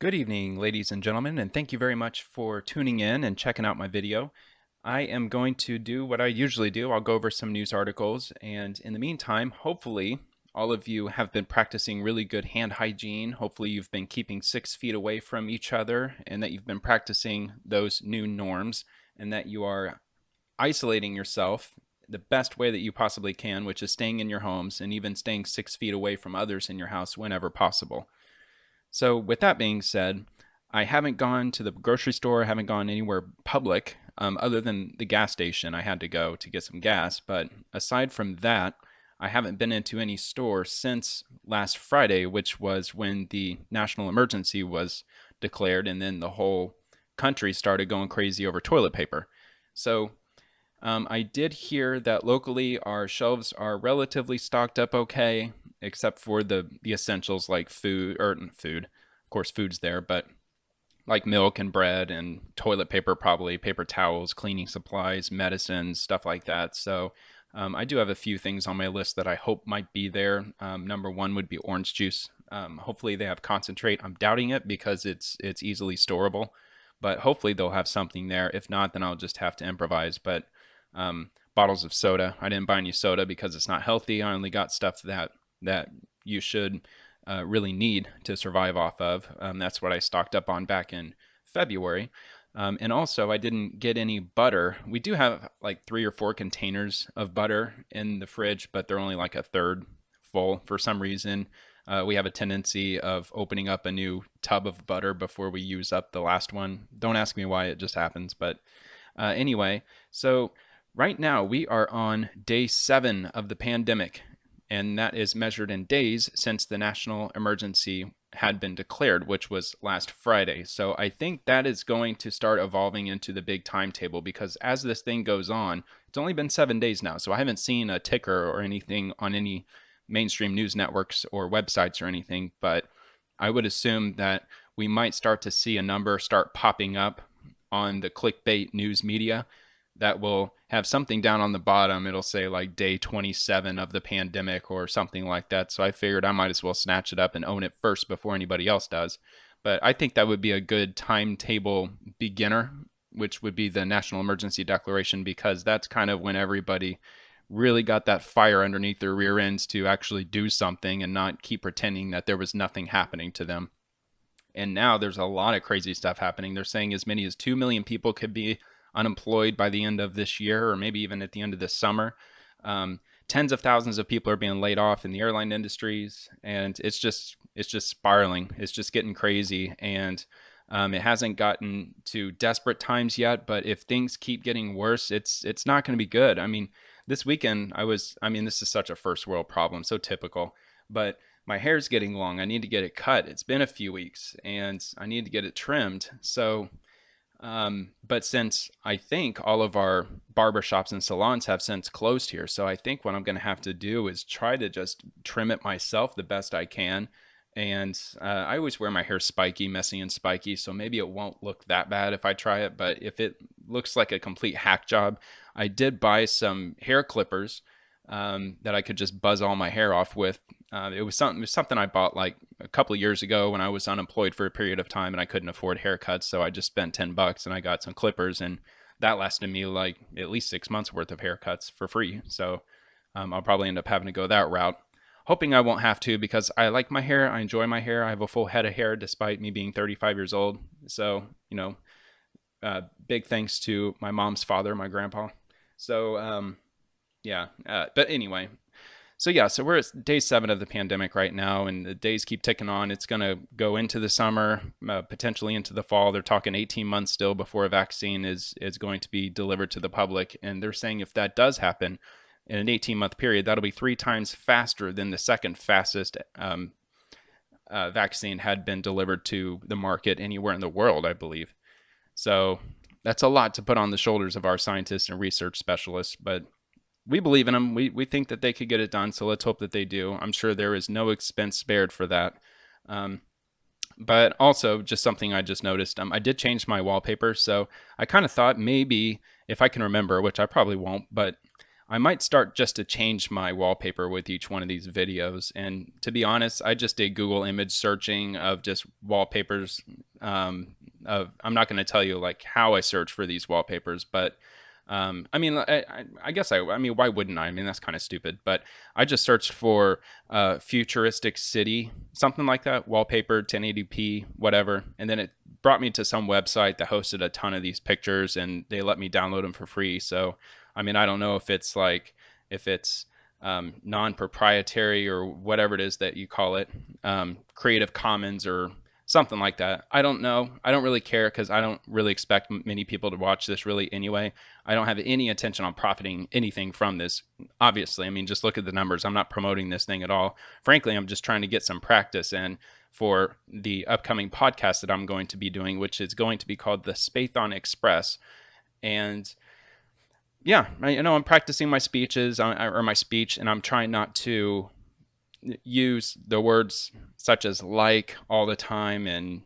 Good evening, ladies and gentlemen, and thank you very much for tuning in and checking out my video. I am going to do what I usually do. I'll go over some news articles, and in the meantime, hopefully, all of you have been practicing really good hand hygiene. Hopefully, you've been keeping 6 feet away from each other, and that you've been practicing those new norms, and that you are isolating yourself the best way that you possibly can, which is staying in your homes and even staying 6 feet away from others in your house whenever possible. So, with that being said, I haven't gone to the grocery store, haven't gone anywhere public other than the gas station I had to go to get some gas. But aside from that, I haven't been into any store since last Friday, which was when the national emergency was declared, and then the whole country started going crazy over toilet paper. So, I did hear that locally our shelves are relatively stocked up okay, except for the essentials like food, or food. Of course, food's there, but like milk and bread and toilet paper, probably paper towels, cleaning supplies, medicines, stuff like that. So I do have a few things on my list that I hope might be there. Number one would be orange juice. Hopefully they have concentrate. I'm doubting it because it's easily storable, but hopefully they'll have something there. If not, then I'll just have to improvise. But bottles of soda. I didn't buy any soda because it's not healthy. I only got stuff that you should really need to survive off of. That's what I stocked up on back in February. And also, I didn't get any butter. We do have like 3 or 4 containers of butter in the fridge, but they're only like a third full for some reason. We have a tendency of opening up a new tub of butter before we use up the last one. Don't ask me why, it just happens. But anyway, so right now we are on day 7 of the pandemic, and that is measured in days since the national emergency had been declared, which was last Friday. So I think that is going to start evolving into the big timetable, because as this thing goes on, it's only been 7 days now. So I haven't seen a ticker or anything on any mainstream news networks or websites or anything, but I would assume that we might start to see a number start popping up on the clickbait news media that will have something down on the bottom. It'll say like day 27 of the pandemic or something like that. So I figured I might as well snatch it up and own it first before anybody else does. But I think that would be a good timetable beginner, which would be the national emergency declaration, because that's kind of when everybody really got that fire underneath their rear ends to actually do something and not keep pretending that there was nothing happening to them. And now there's a lot of crazy stuff happening. They're saying as many as 2 million people could be unemployed by the end of this year, or maybe even at the end of this summer. Tens of thousands of people are being laid off in the airline industries, and it's just spiraling. It's just getting crazy, and it hasn't gotten to desperate times yet. But if things keep getting worse, it's not going to be good. I mean, this weekend this is such a first world problem, so typical. But my hair's getting long. I need to get it cut. It's been a few weeks, and I need to get it trimmed. So but since I think all of our barbershops and salons have since closed here, so I think what I'm going to have to do is try to just trim it myself the best I can. And I always wear my hair spiky, messy and spiky, so maybe it won't look that bad if I try it. But if it looks like a complete hack job, I did buy some hair clippers that I could just buzz all my hair off with. It was something I bought like a couple of years ago when I was unemployed for a period of time and I couldn't afford haircuts. So I just spent $10 and I got some clippers, and that lasted me like at least 6 months worth of haircuts for free. So I'll probably end up having to go that route. Hoping I won't have to, because I like my hair. I enjoy my hair. I have a full head of hair despite me being 35 years old. So, big thanks to my mom's father, my grandpa. So, yeah. But anyway, so we're at day 7 of the pandemic right now, and the days keep ticking on. It's going to go into the summer, potentially into the fall. They're talking 18 months still before a vaccine is going to be delivered to the public. And they're saying if that does happen in an 18-month period, that'll be 3 times faster than the second fastest vaccine had been delivered to the market anywhere in the world, I believe. So that's a lot to put on the shoulders of our scientists and research specialists, but we believe in them. We think that they could get it done, so let's hope that they do. I'm sure there is no expense spared for that. But also, just something I just noticed, I did change my wallpaper, so I kind of thought maybe, if I can remember, which I probably won't, but I might start just to change my wallpaper with each one of these videos. And to be honest, I just did Google image searching of just wallpapers. I'm not going to tell you like how I search for these wallpapers, but I mean, I guess I mean, why wouldn't I? I mean, that's kind of stupid, but I just searched for futuristic city, something like that, wallpaper, 1080p, whatever. And then it brought me to some website that hosted a ton of these pictures and they let me download them for free. So, I mean, I don't know if it's like, if it's non-proprietary or whatever it is that you call it, Creative Commons or something like that. I don't know. I don't really care because I don't really expect many people to watch this really anyway. I don't have any intention on profiting anything from this. Obviously, I mean, just look at the numbers. I'm not promoting this thing at all. Frankly, I'm just trying to get some practice in for the upcoming podcast that I'm going to be doing, which is going to be called the Spathon Express. And yeah, I'm practicing my speeches or my speech, and I'm trying not to use the words such as like all the time and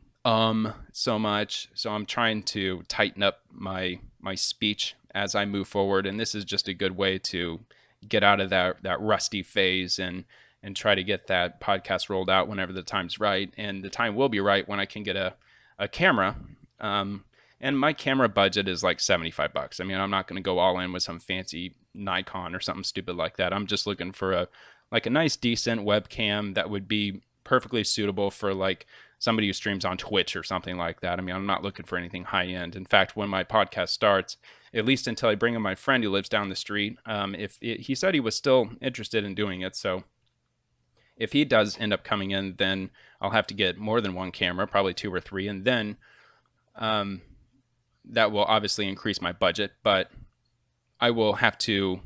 so much. So I'm trying to tighten up my speech as I move forward, and this is just a good way to get out of that rusty phase and try to get that podcast rolled out whenever the time's right. And the time will be right when I can get a camera. And my camera budget is like $75. I mean, I'm not going to go all in with some fancy Nikon or something stupid like that. I'm just looking for a nice, decent webcam that would be perfectly suitable for like somebody who streams on Twitch or something like that. I mean, I'm not looking for anything high end. In fact, when my podcast starts, at least until I bring in my friend who lives down the street, he said he was still interested in doing it. So if he does end up coming in, then I'll have to get more than one camera, probably 2 or 3, and then that will obviously increase my budget, but I will have to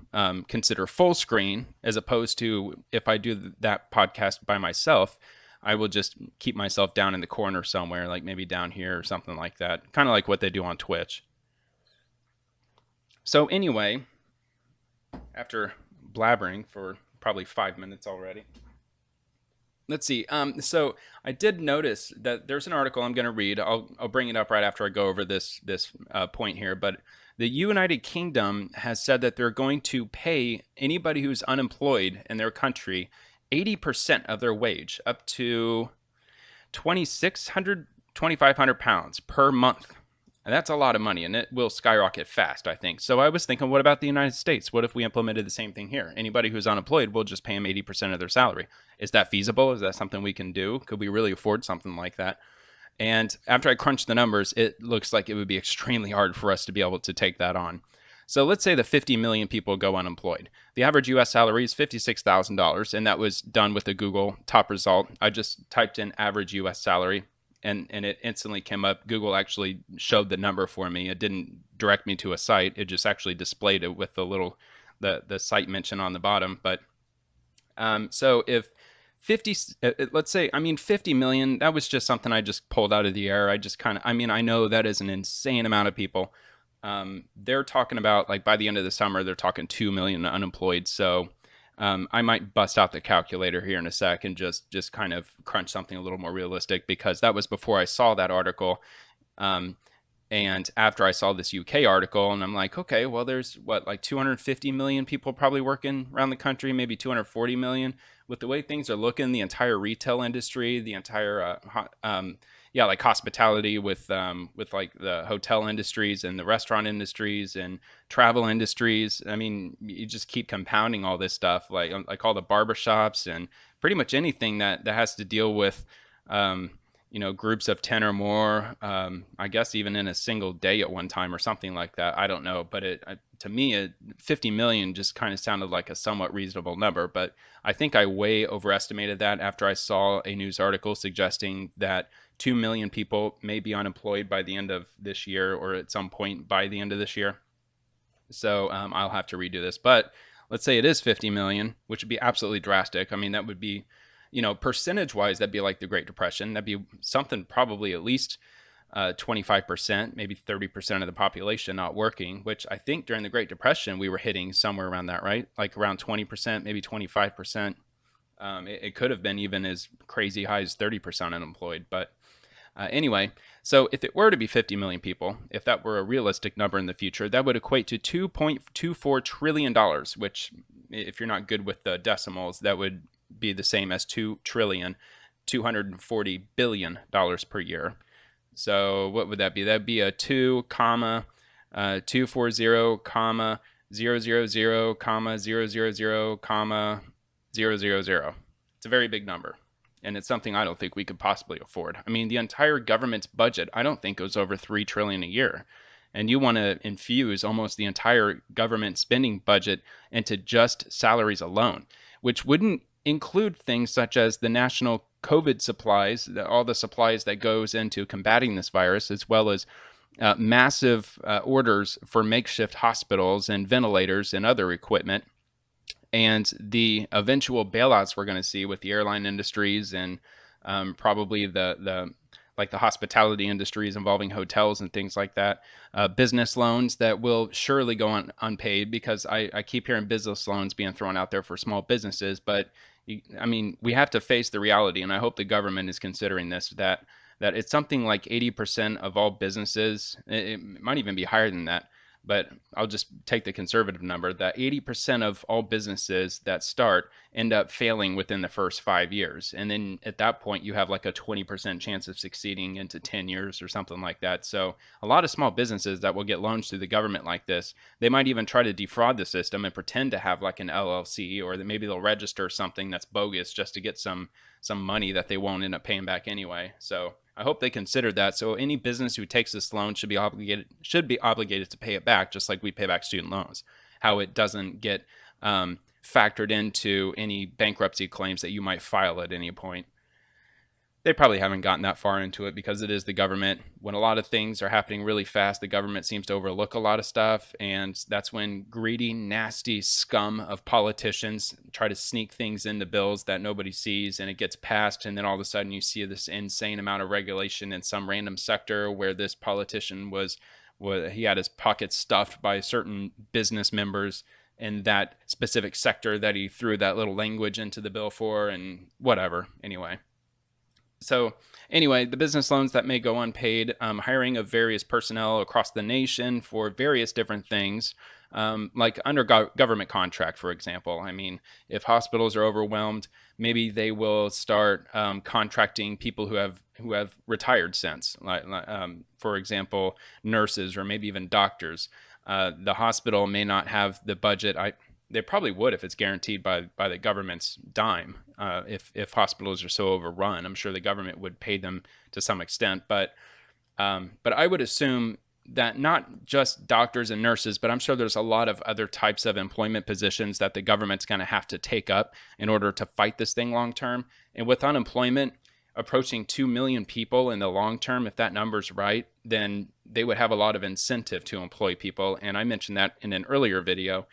consider full screen as opposed to if I do that podcast by myself, I will just keep myself down in the corner somewhere, like maybe down here or something like that, kind of like what they do on Twitch. So anyway, after blabbering for probably 5 minutes already, let's see. So I did notice that there's an article I'm going to read. I'll bring it up right after I go over this point here. But the United Kingdom has said that they're going to pay anybody who's unemployed in their country 80% of their wage, up to 2,600, 2,500 pounds per month. And that's a lot of money, and it will skyrocket fast, I think. So I was thinking, what about the United States? What if we implemented the same thing here? Anybody who's unemployed, we'll just pay them 80% of their salary. Is that feasible? Is that something we can do? Could we really afford something like that? And after I crunched the numbers, it looks like it would be extremely hard for us to be able to take that on. So let's say that 50 million people go unemployed. The average U.S. salary is $56,000, and that was done with a Google top result. I just typed in average U.S. salary, and it instantly came up. Google actually showed the number for me. It didn't direct me to a site. It just actually displayed it with the little the site mention on the bottom. But so if 50, let's say, I mean, 50 million, that was just something I just pulled out of the air. I know that is an insane amount of people. They're talking about, like, by the end of the summer, they're talking 2 million unemployed. So I might bust out the calculator here in a sec and just kind of crunch something a little more realistic, because that was before I saw that article. And after I saw this UK article, and I'm like, okay, well, there's like 250 million people probably working around the country, maybe 240 million. With the way things are looking, the entire retail industry, the entire like hospitality with like the hotel industries and the restaurant industries and travel industries. I mean, you just keep compounding all this stuff, like all the barbershops and pretty much anything that has to deal with groups of 10 or more, I guess even in a single day at one time or something like that. I don't know, but to me, 50 million just kind of sounded like a somewhat reasonable number. But I think I way overestimated that after I saw a news article suggesting that 2 million people may be unemployed by the end of this year, or at some point by the end of this year. So I'll have to redo this. But let's say it is 50 million, which would be absolutely drastic. I mean, that would be, percentage-wise, that'd be like the Great Depression. That'd be something probably at least 25%, maybe 30% of the population not working, which I think during the Great Depression, we were hitting somewhere around that, right? Like around 20%, maybe 25%. It could have been even as crazy high as 30% unemployed. But Anyway, so if it were to be 50 million people, if that were a realistic number in the future, that would equate to $2.24 trillion, which, if you're not good with the decimals, that would be the same as $2,240 billion per year. So what would that be? That'd be a 2, comma, 240, comma, 000, comma, 000, comma, 000. It's a very big number. And it's something I don't think we could possibly afford. I mean, the entire government's budget, I don't think goes over $3 trillion a year. And you want to infuse almost the entire government spending budget into just salaries alone, which wouldn't include things such as the national COVID supplies, all the supplies that goes into combating this virus, as well as massive orders for makeshift hospitals and ventilators and other equipment, and the eventual bailouts we're going to see with the airline industries and probably the hospitality industries involving hotels and things like that. Business loans that will surely go unpaid, because I keep hearing business loans being thrown out there for small businesses. But I mean, we have to face the reality, and I hope the government is considering this, that it's something like 80% of all businesses, it might even be higher than that, but I'll just take the conservative number, that 80% of all businesses that start end up failing within the first 5 years. And then at that point, you have like a 20% chance of succeeding into 10 years or something like that. So a lot of small businesses that will get loans through the government like this, they might even try to defraud the system and pretend to have like an LLC, or that maybe they'll register something that's bogus just to get some money that they won't end up paying back anyway. So I hope they consider that. So any business who takes this loan should be obligated to pay it back, just like we pay back student loans. How it doesn't get factored into any bankruptcy claims that you might file at any point. They probably haven't gotten that far into it, because it is the government. When a lot of things are happening really fast, the government seems to overlook a lot of stuff, and that's when greedy, nasty scum of politicians try to sneak things into bills that nobody sees, and it gets passed, and then all of a sudden you see this insane amount of regulation in some random sector where this politician he had his pockets stuffed by certain business members in that specific sector that he threw that little language into the bill for, and whatever. So anyway, the business loans that may go unpaid, hiring of various personnel across the nation for various different things, like under government contract, for example. I mean, if hospitals are overwhelmed, maybe they will start contracting people who have retired since, for example, nurses or maybe even doctors. The hospital may not have the budget. They probably would if it's guaranteed by the government's dime. If hospitals are so overrun, I'm sure the government would pay them to some extent. But I would assume that not just doctors and nurses, but I'm sure there's a lot of other types of employment positions that the government's going to have to take up in order to fight this thing long term. And with unemployment approaching 2 million people in the long term, if that number's right, then they would have a lot of incentive to employ people. And I mentioned that in an earlier video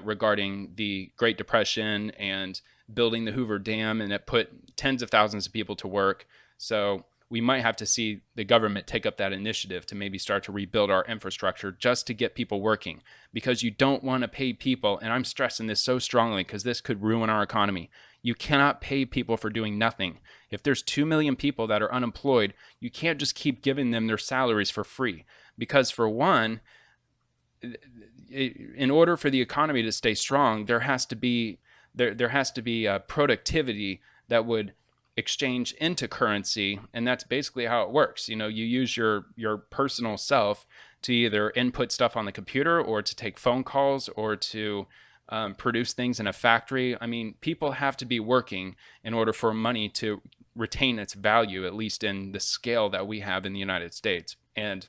regarding the Great Depression and building the Hoover Dam, and it put tens of thousands of people to work. So we might have to see the government take up that initiative to maybe start to rebuild our infrastructure just to get people working, because you don't want to pay people, and I'm stressing this so strongly because this could ruin our economy. You cannot pay people for doing nothing. If there's 2 million people that are unemployed, you can't just keep giving them their salaries for free, because for one, in order for the economy to stay strong, there has to be productivity that would exchange into currency, and that's basically how it works. You use your personal self to either input stuff on the computer, or to take phone calls, or to produce things in a factory. I mean, people have to be working in order for money to retain its value, at least in the scale that we have in the United States. And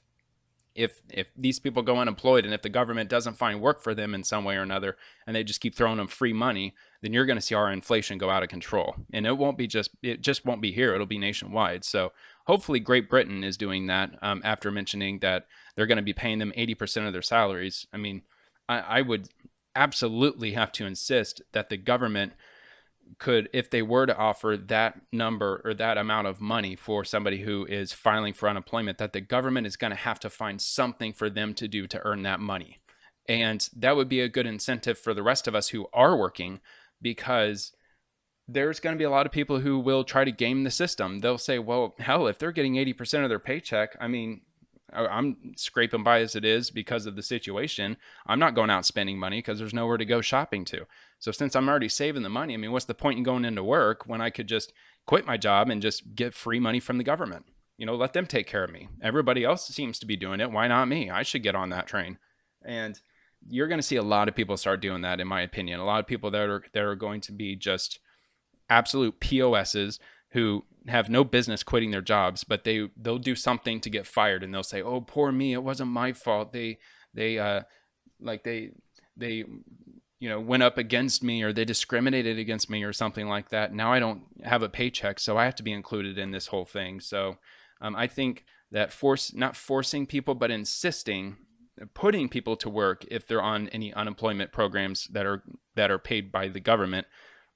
if these people go unemployed, and if the government doesn't find work for them in some way or another, and they just keep throwing them free money, then you're going to see our inflation go out of control. And it just won't be here. It'll be nationwide. So hopefully Great Britain is doing that, after mentioning that they're going to be paying them 80% of their salaries. I mean, I would absolutely have to insist that the government could, if they were to offer that number or that amount of money for somebody who is filing for unemployment, that the government is going to have to find something for them to do to earn that money. And that would be a good incentive for the rest of us who are working, because there's going to be a lot of people who will try to game the system. They'll say, well, hell, if they're getting 80% of their paycheck, I mean, I'm scraping by as it is because of the situation. I'm not going out spending money because there's nowhere to go shopping to. So since I'm already saving the money, I mean, what's the point in going into work when I could just quit my job and just get free money from the government? Let them take care of me. Everybody else seems to be doing it. Why not me? I should get on that train. And you're going to see a lot of people start doing that, in my opinion. A lot of people that are going to be just absolute POSs who have no business quitting their jobs, but they'll do something to get fired, and they'll say, "Oh, poor me, it wasn't my fault. They like they went up against me, or they discriminated against me or something like that. Now I don't have a paycheck, so I have to be included in this whole thing." So I think that not forcing people, but insisting, putting people to work if they're on any unemployment programs that are paid by the government,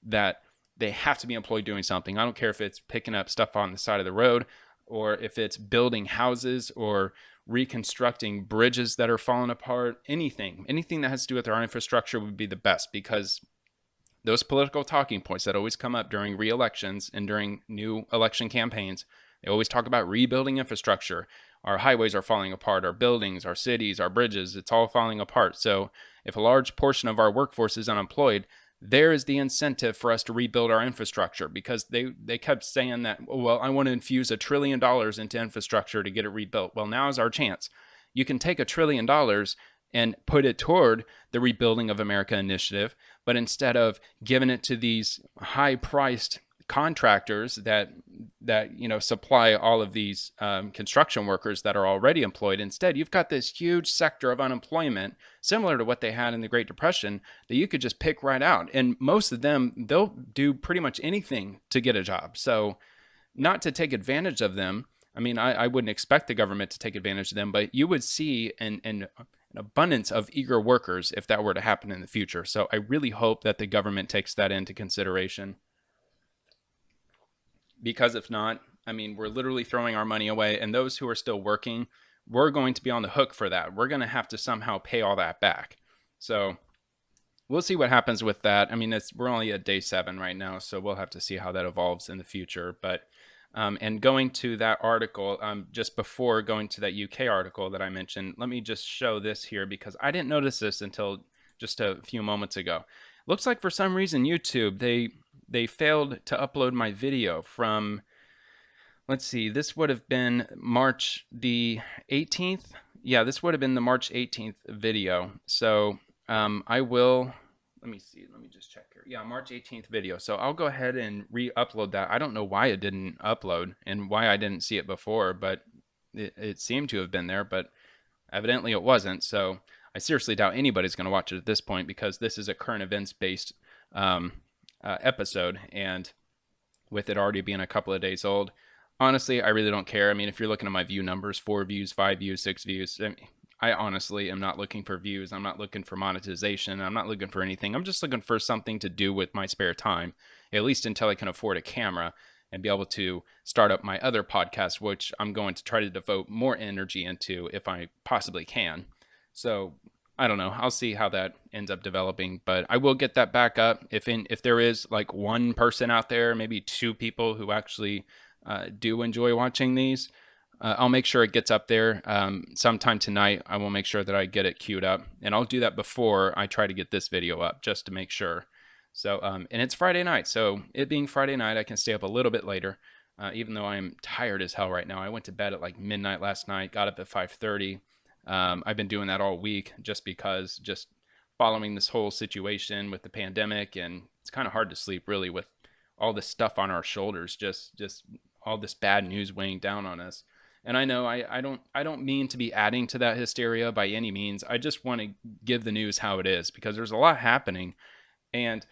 that they have to be employed doing something. I don't care if it's picking up stuff on the side of the road, or if it's building houses, or reconstructing bridges that are falling apart. Anything that has to do with our infrastructure would be the best, because those political talking points that always come up during re-elections and during new election campaigns, they always talk about rebuilding infrastructure. Our highways are falling apart, our buildings, our cities, our bridges, it's all falling apart. So if a large portion of our workforce is unemployed, there is the incentive for us to rebuild our infrastructure, because they kept saying that, well, I want to infuse $1 trillion into infrastructure to get it rebuilt. Well, now is our chance. You can take $1 trillion and put it toward the Rebuilding of America initiative, but instead of giving it to these high-priced contractors that supply all of these construction workers that are already employed, instead you've got this huge sector of unemployment similar to what they had in the Great Depression that you could just pick right out, and most of them, they'll do pretty much anything to get a job. So not to take advantage of them, I mean, I wouldn't expect the government to take advantage of them, but you would see an abundance of eager workers if that were to happen in the future. So I really hope that the government takes that into consideration. Because if not, I mean, we're literally throwing our money away, and those who are still working, we're going to be on the hook for that. We're going to have to somehow pay all that back. So we'll see what happens with that. I mean, we're only at day 7 right now, so we'll have to see how that evolves in the future. But and going to that article, just before going to that UK article that I mentioned, let me just show this here, because I didn't notice this until just a few moments ago. Looks like for some reason YouTube, they failed to upload my video from, let's see, this would have been March the 18th. Yeah, this would have been the March 18th video. So I will, let me see, let me just check here. Yeah, March 18th video. So I'll go ahead and re-upload that. I don't know why it didn't upload and why I didn't see it before, but it seemed to have been there, but evidently it wasn't. So I seriously doubt anybody's going to watch it at this point, because this is a current events based episode, and with it already being a couple of days old, honestly, I really don't care. I mean, if you're looking at my view numbers, 4 views, 5 views, 6 views, I honestly am not looking for views. I'm not looking for monetization. I'm not looking for anything. I'm just looking for something to do with my spare time, at least until I can afford a camera and be able to start up my other podcast, which I'm going to try to devote more energy into if I possibly can. So I don't know. I'll see how that ends up developing, but I will get that back up. If there is like one person out there, maybe 2 people who actually do enjoy watching these, I'll make sure it gets up there sometime tonight. I will make sure that I get it queued up, and I'll do that before I try to get this video up, just to make sure. So and it's Friday night, so it being Friday night, I can stay up a little bit later, even though I am tired as hell right now. I went to bed at like midnight last night, got up at 5:30. I've been doing that all week just because, just following this whole situation with the pandemic, and it's kind of hard to sleep really with all this stuff on our shoulders, just all this bad news weighing down on us. And I know I don't mean to be adding to that hysteria by any means. I just want to give the news how it is, because there's a lot happening. And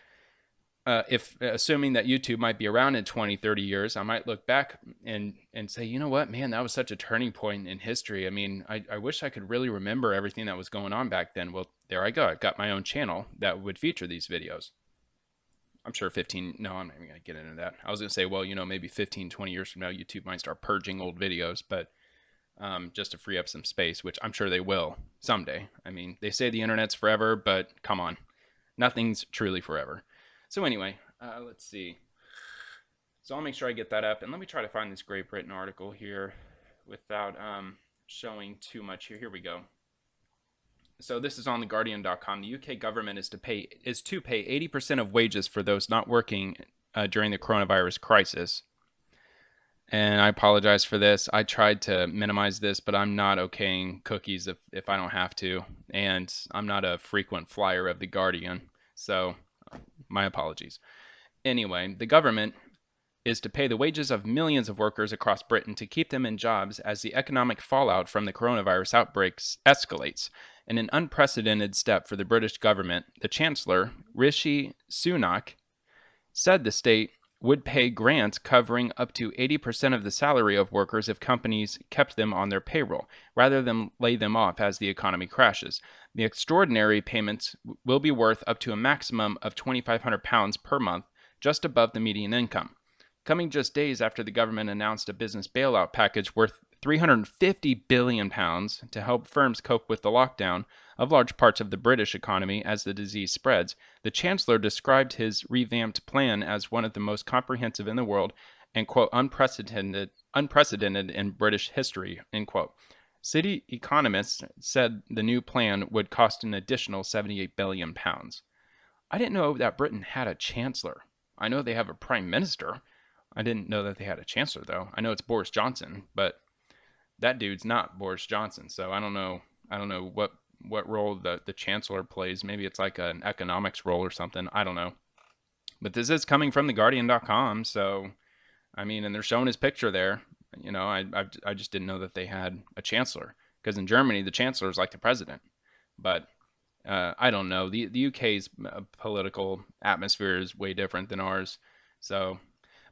if assuming that YouTube might be around in 20, 30 years, I might look back and say, you know what, man, that was such a turning point in history. I mean, I wish I could really remember everything that was going on back then. Well, there I go. I've got my own channel that would feature these videos. I'm sure no, I'm not even going to get into that. I was going to say, well, maybe 15, 20 years from now, YouTube might start purging old videos, but just to free up some space, which I'm sure they will someday. I mean, they say the internet's forever, but come on, nothing's truly forever. So anyway, let's see. So I'll make sure I get that up. And let me try to find this Great Britain article here without showing too much here. Here we go. So this is on theguardian.com. The UK government is to pay 80% of wages for those not working during the coronavirus crisis. And I apologize for this. I tried to minimize this, but I'm not okaying cookies if I don't have to. And I'm not a frequent flyer of The Guardian. So my apologies. Anyway, the government is to pay the wages of millions of workers across Britain to keep them in jobs as the economic fallout from the coronavirus outbreaks escalates. In an unprecedented step for the British government, the Chancellor, Rishi Sunak, said the state would pay grants covering up to 80% of the salary of workers if companies kept them on their payroll, rather than lay them off as the economy crashes. The extraordinary payments will be worth up to a maximum of £2,500 per month, just above the median income. Coming just days after the government announced a business bailout package worth £350 billion to help firms cope with the lockdown of large parts of the British economy as the disease spreads, the Chancellor described his revamped plan as one of the most comprehensive in the world and, quote, unprecedented in British history, end quote. City economists said the new plan would cost an additional £78 billion. I didn't know that Britain had a Chancellor. I know they have a Prime Minister. I didn't know that they had a Chancellor, though. I know it's Boris Johnson, but that dude's not Boris Johnson, so I don't know what role the Chancellor plays. Maybe it's like an economics role or something. I don't know. But this is coming from theguardian.com, so I mean, and they're showing his picture there. You know, I just didn't know that they had a Chancellor, because in Germany the Chancellor is like the president. But I don't know. The UK's political atmosphere is way different than ours. So,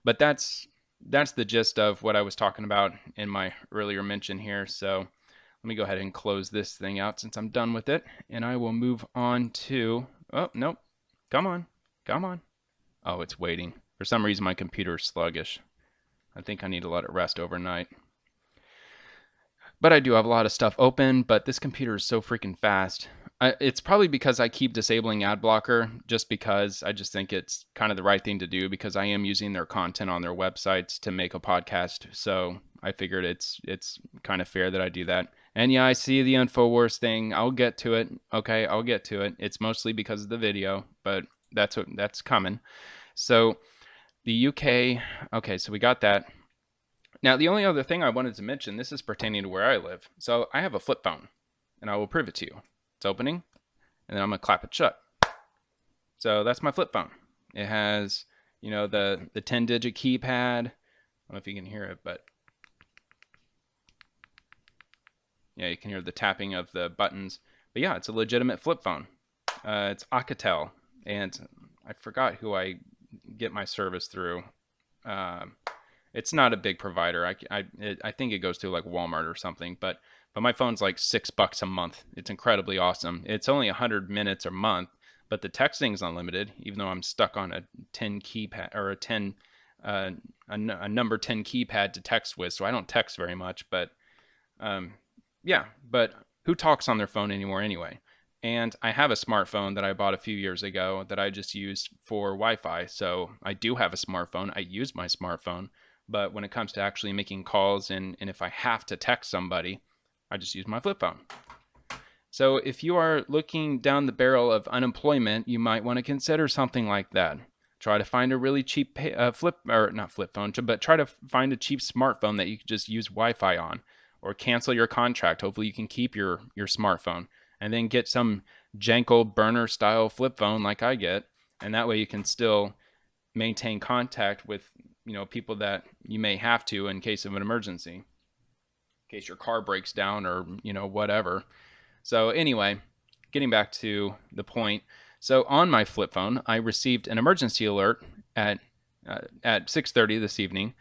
but that's the gist of what I was talking about in my earlier mention here. So let me go ahead and close this thing out since I'm done with it, and I will move on to, oh, nope. Come on. Oh, it's waiting. For some reason, my computer is sluggish. I think I need to let it rest overnight. But I do have a lot of stuff open, but this computer is so freaking fast. It's probably because I keep disabling ad blocker, just because I just think it's kind of the right thing to do, because I am using their content on their websites to make a podcast. So I figured it's kind of fair that I do that. And yeah, I see the InfoWars thing. I'll get to it. Okay, I'll get to it. It's mostly because of the video, but that's coming. So the UK, okay, so we got that. Now, the only other thing I wanted to mention, this is pertaining to where I live. So I have a flip phone, and I will prove it to you. It's opening, and then I'm going to clap it shut. So that's my flip phone. It has, you know, the 10-digit keypad. I don't know if you can hear it, but yeah, you can hear the tapping of the buttons. But yeah, it's a legitimate flip phone. It's Alcatel, and I forgot who I get my service through. It's not a big provider. I think it goes through like Walmart or something, but my phone's like $6 a month. It's incredibly awesome. It's only 100 minutes a month, but the texting's unlimited, even though I'm stuck on a 10 keypad or a number 10 keypad to text with, so I don't text very much. But yeah, but who talks on their phone anymore anyway? And I have a smartphone that I bought a few years ago that I just use for Wi-Fi. So I do have a smartphone. I use my smartphone. But when it comes to actually making calls and if I have to text somebody, I just use my flip phone. So if you are looking down the barrel of unemployment, you might want to consider something like that. Try to find a really cheap try to find a cheap smartphone that you can just use Wi-Fi on, or cancel your contract. Hopefully you can keep your smartphone, and then get some janky burner style flip phone like I get, and that way you can still maintain contact with, you know, people that you may have to in case of an emergency, in case your car breaks down or, you know, whatever. So anyway, getting back to the point. So on my flip phone, I received an emergency alert at 6:30 this evening,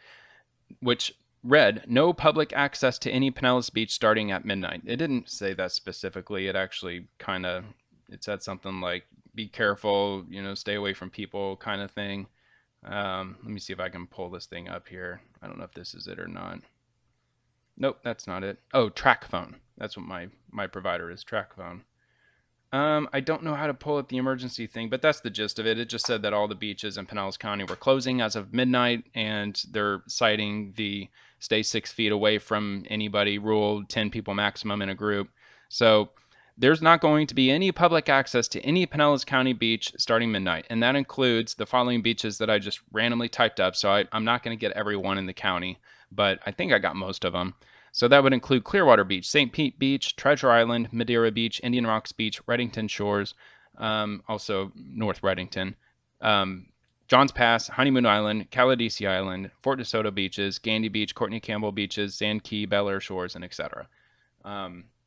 which read, "No public access to any Pinellas Beach starting at midnight." It didn't say that specifically. It actually it said something like, "Be careful, you know, stay away from people," kind of thing. Let me see if I can pull this thing up here. I don't know if this is it or not. Nope, that's not it. Oh, TrackPhone. That's what my provider is, TrackPhone. I don't know how to pull up the emergency thing, but that's the gist of it. It just said that all the beaches in Pinellas County were closing as of midnight, and they're citing the stay 6 feet away from anybody rule, 10 people maximum in a group. So there's not going to be any public access to any Pinellas County beach starting midnight, and that includes the following beaches that I just randomly typed up. So I'm not going to get everyone in the county, but I think I got most of them. So that would include Clearwater Beach, St. Pete Beach, Treasure Island, Madeira Beach, Indian Rocks Beach, Reddington Shores, also North Reddington, Johns Pass, Honeymoon Island, Caladesi Island, Fort DeSoto Beaches, Gandy Beach, Courtney Campbell Beaches, Sand Key, Bel Air Shores, and etc.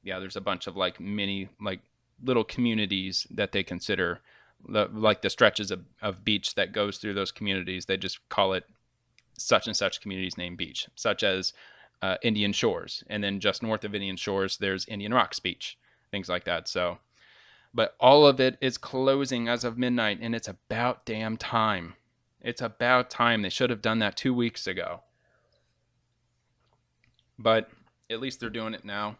Yeah, there's a bunch of like mini, like little communities that they consider like the stretches of beach that goes through those communities. They just call it such and such communities named beach, such as Indian Shores. And then just north of Indian Shores, there's Indian Rocks Beach, things like that. So, but all of it is closing as of midnight, and it's about damn time. It's about time. They should have done that 2 weeks ago. But at least they're doing it now.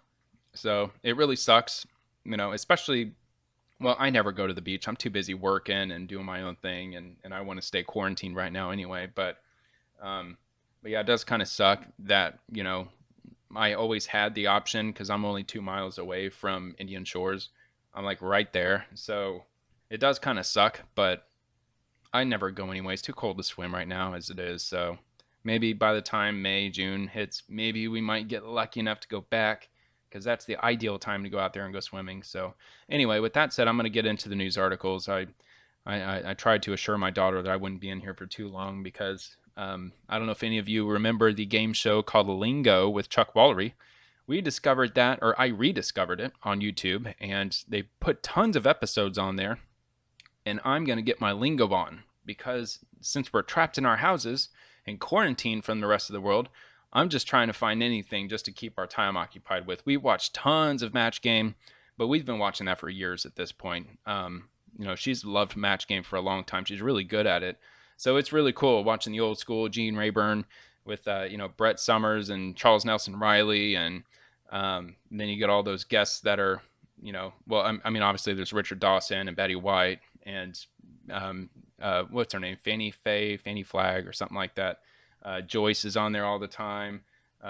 So it really sucks, especially, well, I never go to the beach. I'm too busy working and doing my own thing, and I want to stay quarantined right now anyway. Um, but yeah, it does kind of suck that, I always had the option because I'm only 2 miles away from Indian Shores. I'm like right there. So it does kind of suck, but I never go anyway. It's too cold to swim right now as it is. So maybe by the time May, June hits, maybe we might get lucky enough to go back because that's the ideal time to go out there and go swimming. So anyway, with that said, I'm going to get into the news articles. I tried to assure my daughter that I wouldn't be in here for too long because I don't know if any of you remember the game show called Lingo with Chuck Woolery. We discovered that, or I rediscovered it on YouTube, and they put tons of episodes on there. And I'm going to get my lingo on because since we're trapped in our houses and quarantined from the rest of the world, I'm just trying to find anything just to keep our time occupied with. We watched tons of Match Game, but we've been watching that for years at this point. She's loved Match Game for a long time. She's really good at it. So it's really cool watching the old school Gene Rayburn with, Brett Summers and Charles Nelson Riley. And then you get all those guests that are, obviously there's Richard Dawson and Betty White and what's her name? Fannie Flagg or something like that. Joyce is on there all the time.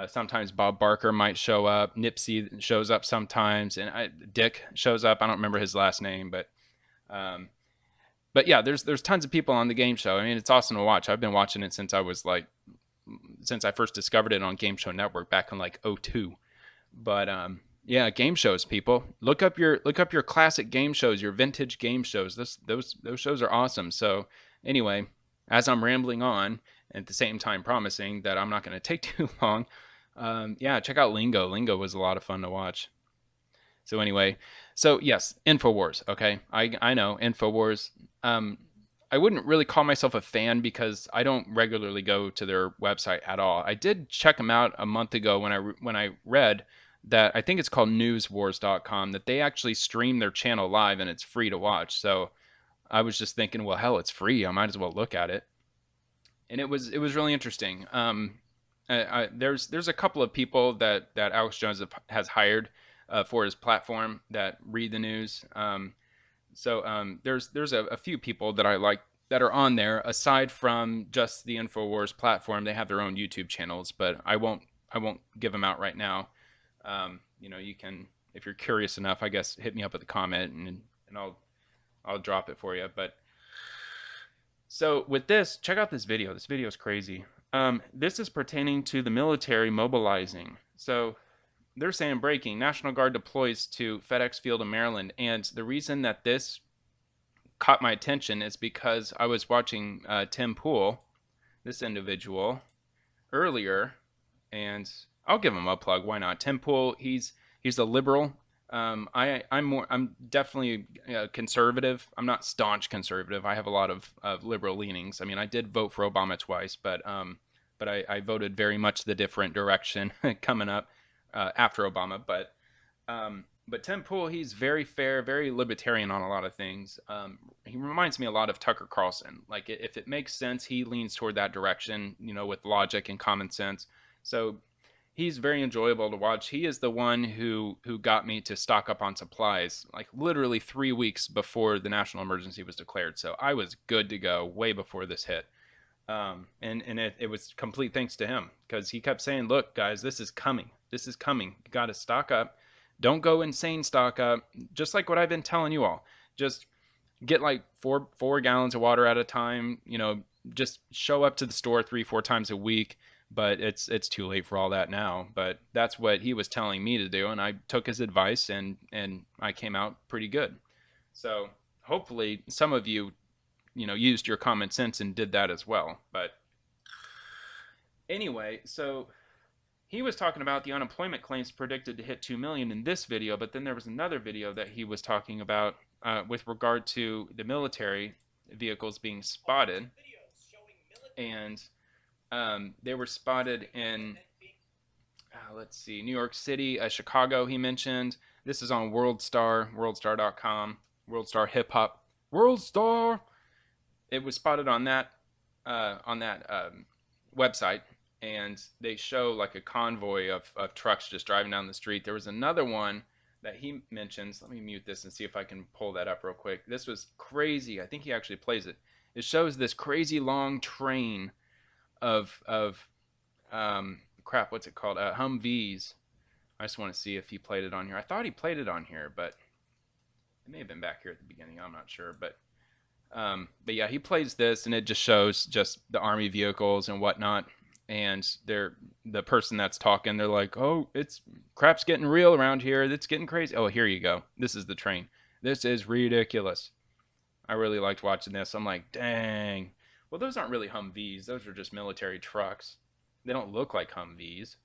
Sometimes Bob Barker might show up. Nipsey shows up sometimes, and Dick shows up. I don't remember his last name, but yeah, there's tons of people on the game show. I mean, it's awesome to watch. I've been watching it since I first discovered it on Game Show Network back in like '02. But yeah, game shows, people. Look up your classic game shows, your vintage game shows. Those shows are awesome. So anyway, as I'm rambling on, at the same time promising that I'm not going to take too long, yeah, check out Lingo. Lingo was a lot of fun to watch. So anyway, yes, InfoWars. Okay, I know InfoWars. I wouldn't really call myself a fan because I don't regularly go to their website at all. I did check them out a month ago when I read that I think it's called newswars.com, that they actually stream their channel live and it's free to watch. So I was just thinking, well, hell, it's free. I might as well look at it. And it was really interesting. There's a couple of people that Alex Jones has hired for his platform that read the news. There's a few people that I like that are on there aside from just the InfoWars platform. They have their own YouTube channels, but I won't give them out right now. You can, if you're curious enough, I guess, hit me up at the comment and I'll drop it for you. But so with this, check out this video. This video is crazy. This is pertaining to the military mobilizing. So they're saying breaking, National Guard deploys to FedEx Field in Maryland. And the reason that this caught my attention is because I was watching Tim Poole, this individual, earlier, and I'll give him a plug. Why not? Tim Poole, he's a liberal. I'm definitely conservative. I'm not staunch conservative. I have a lot of liberal leanings. I mean, I did vote for Obama twice, but I voted very much the different direction coming up after Obama. But Tim Poole, he's very fair, very libertarian on a lot of things. He reminds me a lot of Tucker Carlson. Like, if it makes sense, he leans toward that direction, with logic and common sense. So he's very enjoyable to watch. He is the one who got me to stock up on supplies, like literally 3 weeks before the national emergency was declared. So I was good to go way before this hit. And it was complete thanks to him, because he kept saying, "Look, guys, this is coming. This is coming. You got to stock up. Don't go insane. Stock up. Just like what I've been telling you all. Just get like four gallons of water at a time. You know, just show up to the store 3-4 times a week." But it's too late for all that now. But that's what he was telling me to do, and I took his advice, and I came out pretty good. So hopefully some of you, used your common sense and did that as well. But anyway, so he was talking about the unemployment claims predicted to hit 2 million in this video, but then there was another video that he was talking about with regard to the military vehicles being spotted, and they were spotted in, let's see, New York City, Chicago, he mentioned. This is on worldstar.com, Worldstar Hip Hop, Worldstar. It was spotted on that website, and they show like a convoy of trucks just driving down the street. There was another one that he mentions. Let me mute this and see if I can pull that up real quick. This was crazy. I think he actually plays it. It shows this crazy long train of crap, what's it called? Humvees. I just want to see if he played it on here. I thought he played it on here, but it may have been back here at the beginning. I'm not sure, but yeah, he plays this, and it just shows just the army vehicles and whatnot. And the person that's talking, they're like, "Oh, it's crap's getting real around here. It's getting crazy." Oh, here you go. This is the train. This is ridiculous. I really liked watching this. I'm like, dang. Well, those aren't really Humvees. Those are just military trucks. They don't look like Humvees.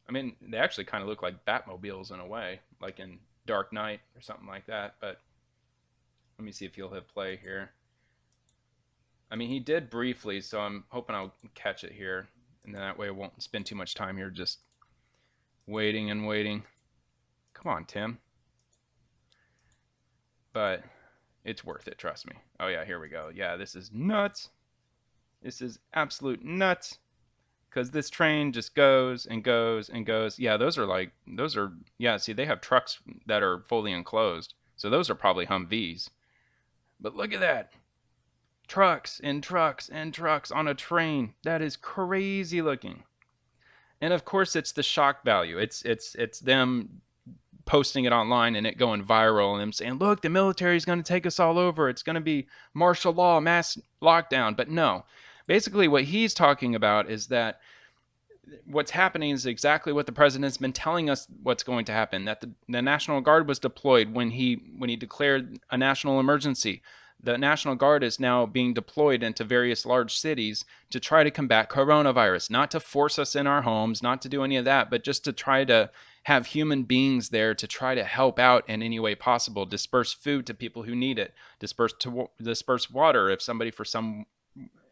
I mean, they actually kind of look like Batmobiles in a way, like in Dark Knight or something like that. But let me see if he'll hit play here. I mean, he did briefly, so I'm hoping I'll catch it here. And then that way I won't spend too much time here just waiting and waiting. Come on, Tim. But it's worth it, trust me. Oh, yeah, here we go. Yeah, this is nuts. This is absolute nuts. Because this train just goes and goes and goes. Yeah, yeah, see, they have trucks that are fully enclosed. So those are probably Humvees. But look at that. Trucks and trucks and trucks on a train. That is crazy looking. And of course, it's the shock value. It's them posting it online and it going viral, and them saying, "Look, the military is going to take us all over. It's going to be martial law, mass lockdown." But no. Basically, what he's talking about is that what's happening is exactly what the president's been telling us what's going to happen, that the National Guard was deployed when he declared a national emergency. The National Guard is now being deployed into various large cities to try to combat coronavirus, not to force us in our homes, not to do any of that, but just to try to have human beings there to try to help out in any way possible, disperse food to people who need it, disperse water if somebody, for some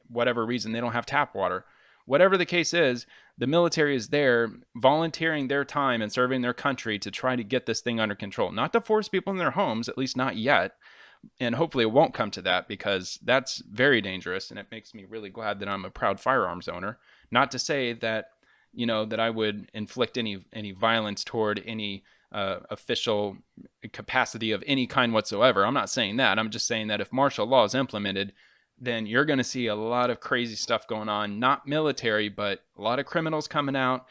whatever reason, they don't have tap water. Whatever the case is, the military is there volunteering their time and serving their country to try to get this thing under control. Not to force people in their homes, at least not yet. And hopefully it won't come to that, because that's very dangerous, and it makes me really glad that I'm a proud firearms owner. Not to say that, that I would inflict any violence toward any official capacity of any kind whatsoever. I'm not saying that. I'm just saying that if martial law is implemented, then you're going to see a lot of crazy stuff going on. Not military, but a lot of criminals coming out,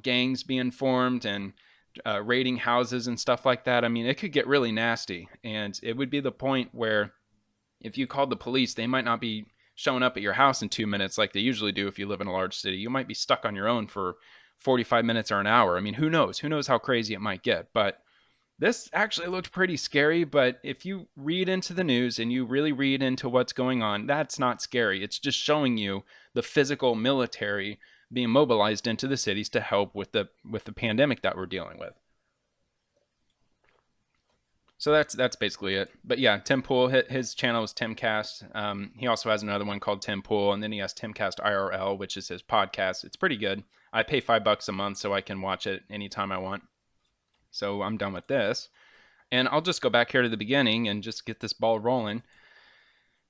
gangs being formed and raiding houses and stuff like that. I mean, it could get really nasty, and it would be the point where if you called the police, they might not be showing up at your house in 2 minutes like they usually do if you live in a large city. You might be stuck on your own for 45 minutes or an hour. I mean, who knows? Who knows how crazy it might get? But this actually looked pretty scary, but if you read into the news and you really read into what's going on, that's not scary. It's just showing you the physical military being mobilized into the cities to help with the pandemic that we're dealing with. So that's basically it. But yeah, Tim Poole, his channel is Timcast. He also has another one called Tim Poole, and then he has Timcast IRL, which is his podcast. It's pretty good. I pay $5 a month so I can watch it anytime I want. So I'm done with this. And I'll just go back here to the beginning and just get this ball rolling.